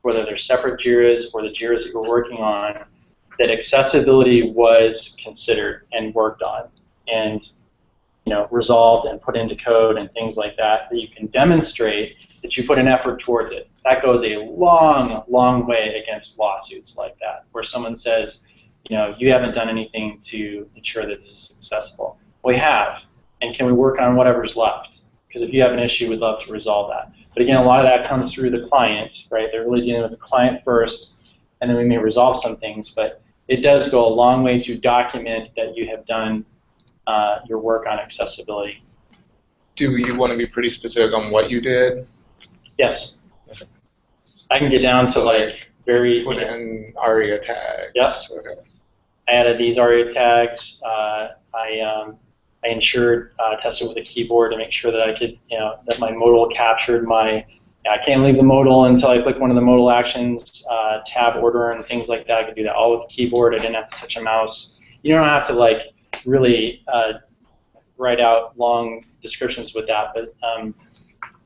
whether they're separate JIRAs or the JIRAs that you're working on, that accessibility was considered and worked on and resolved and put into code and things like that, that you can demonstrate that you put an effort towards it. That goes a long, long way against lawsuits like that, where someone says, you haven't done anything to ensure that this is accessible. We have, and can we work on whatever's left? Because if you have an issue, we'd love to resolve that. But again, a lot of that comes through the client, right? They're really dealing with the client first, and then we may resolve some things, but it does go a long way to document that you have done your work on accessibility. Do you want to be pretty specific on what you did? Yes. Okay. I can get down to like very... Put in ARIA tags. Yep. Okay. I added these ARIA tags. I ensured tested with a keyboard to make sure that I could, that my modal captured my... I can't leave the modal until I click one of the modal actions, tab order and things like that. I could do that all with the keyboard. I didn't have to touch a mouse. You don't have to like really write out long descriptions with that, but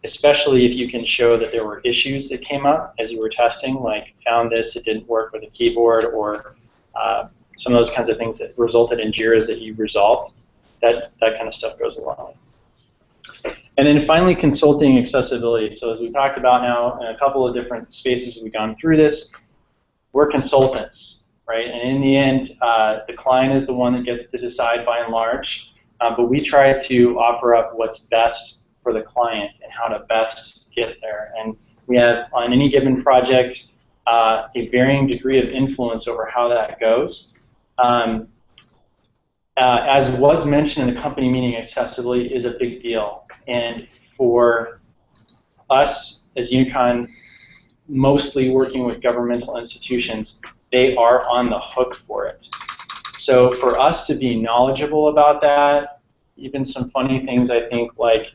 especially if you can show that there were issues that came up as you were testing, like found this, it didn't work with a keyboard, or some of those kinds of things that resulted in JIRAs that you resolved. That kind of stuff goes a long way. And then finally, consulting accessibility. So as we talked about now in a couple of different spaces we've gone through this, we're consultants, right? And in the end, the client is the one that gets to decide by and large, but we try to offer up what's best for the client and how to best get there. And we have, on any given project, a varying degree of influence over how that goes. As was mentioned in the company meeting, accessibility is a big deal. And for us as Unicon, mostly working with governmental institutions, they are on the hook for it. So for us to be knowledgeable about that, even some funny things, I think, like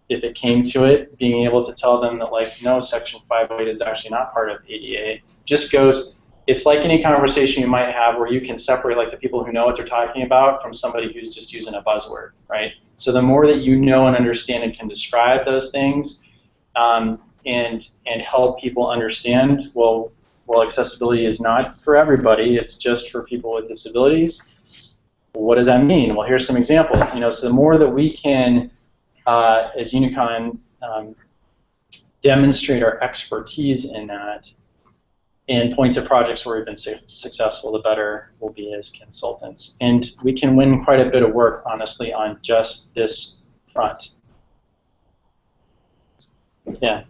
if it came to it, being able to tell them that, like, no, Section 508 is actually not part of ADA, just goes, it's like any conversation you might have where you can separate like the people who know what they're talking about from somebody who's just using a buzzword, right? So the more that you know and understand and can describe those things and help people understand, well, accessibility is not for everybody, it's just for people with disabilities. Well, what does that mean? Well, here's some examples. So the more that we can, as Unicon, demonstrate our expertise in that, in points of projects where we've been successful, the better we'll be as consultants. And we can win quite a bit of work, honestly, on just this front. Yeah.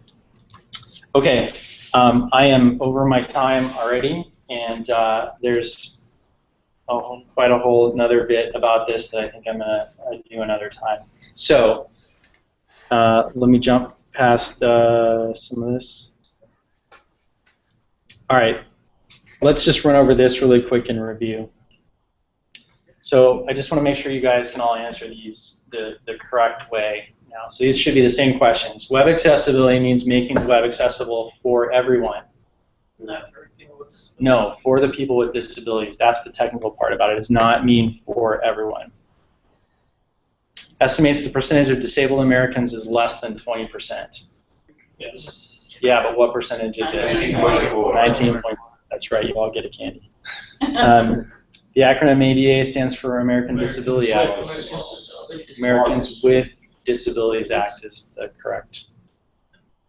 Okay. I am over my time already, and there's quite a whole another bit about this that I think I'm going to do another time. So let me jump past some of this. All right, let's just run over this really quick and review. So I just want to make sure you guys can all answer these the correct way now. So these should be the same questions. Web accessibility means making the web accessible for everyone. Not for people with disabilities. No, for the people with disabilities. That's the technical part about it. It does not mean for everyone. Estimates the percentage of disabled Americans is less than 20%. Yes. Yeah, but what percentage is it? 19.4. 19. That's right, you all get a candy. The acronym ADA stands for American Disability Act. Americans with Disabilities Act is the correct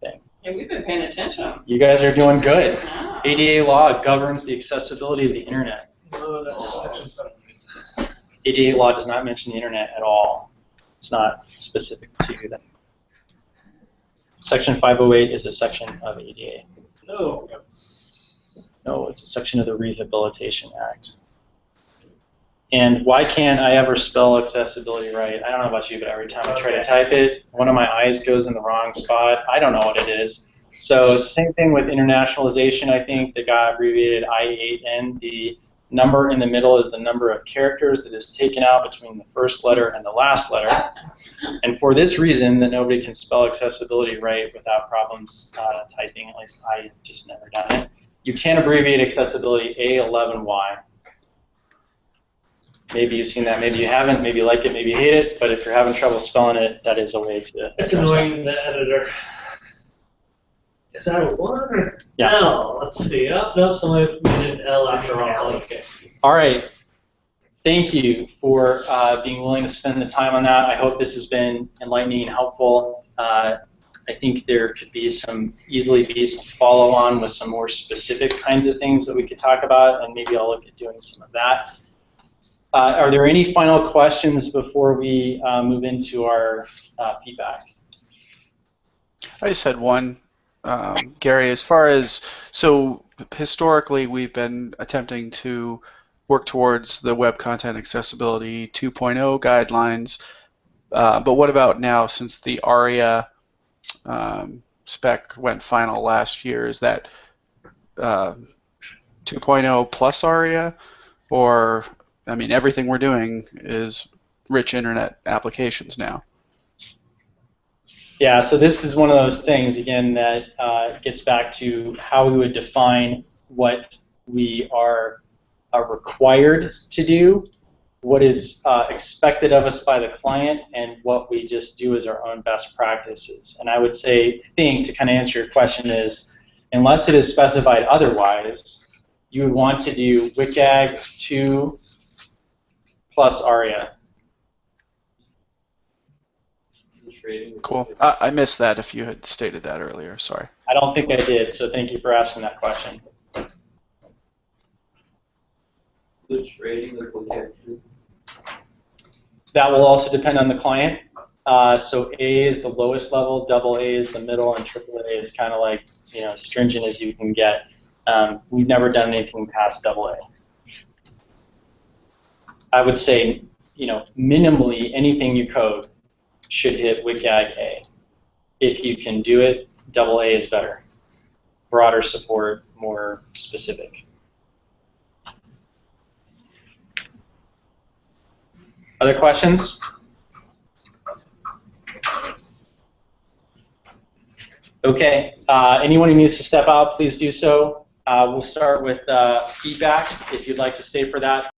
thing. Yeah, we've been paying attention. You guys are doing good. ADA law governs the accessibility of the internet. No, that's section 7. ADA law does not mention the internet at all. It's not specific to that. Section 508 is a section of ADA. No. No, it's a section of the Rehabilitation Act. And why can't I ever spell accessibility right? I don't know about you, but every time I try to type it, one of my eyes goes in the wrong spot. I don't know what it is. So same thing with internationalization, I think, that got abbreviated I8N. The number in the middle is the number of characters that is taken out between the first letter and the last letter. And for this reason, that nobody can spell accessibility right without problems typing, at least I just never done it. You can abbreviate accessibility A11Y. Maybe you've seen that, maybe you haven't, maybe you like it, maybe you hate it, but if you're having trouble spelling it, that is a way to... It's annoying, the editor. Is that a 1 or L? Let's see. Oh, no, somebody made an L after all. Okay. All right. Thank you for being willing to spend the time on that. I hope this has been enlightening and helpful. I think there could be easily be some follow-on with some more specific kinds of things that we could talk about, and maybe I'll look at doing some of that. Are there any final questions before we move into our feedback? I just had one, Gary. As far as, so historically we've been attempting to work towards the Web Content Accessibility 2.0 guidelines, but what about now, since the ARIA spec went final last year? Is that 2.0 plus ARIA, or, I mean, everything we're doing is rich internet applications now? Yeah, so this is one of those things, again, that gets back to how we would define what we are required to do, what is expected of us by the client, and what we just do as our own best practices. And I would say, to kind of answer your question is, unless it is specified otherwise, you would want to do WCAG 2 plus ARIA. Cool. I missed that if you had stated that earlier. Sorry. I don't think I did, so thank you for asking that question. Which rating of WCAG? That will also depend on the client. So A is the lowest level, AA is the middle, and AAA is kind of like, you know, stringent as you can get. We've never done anything past AA. I would say, you know, minimally anything you code should hit WCAG A. If you can do it, AA is better. Broader support, more specific. Other questions? Okay, anyone who needs to step out, please do so. We'll start with feedback, if you'd like to stay for that.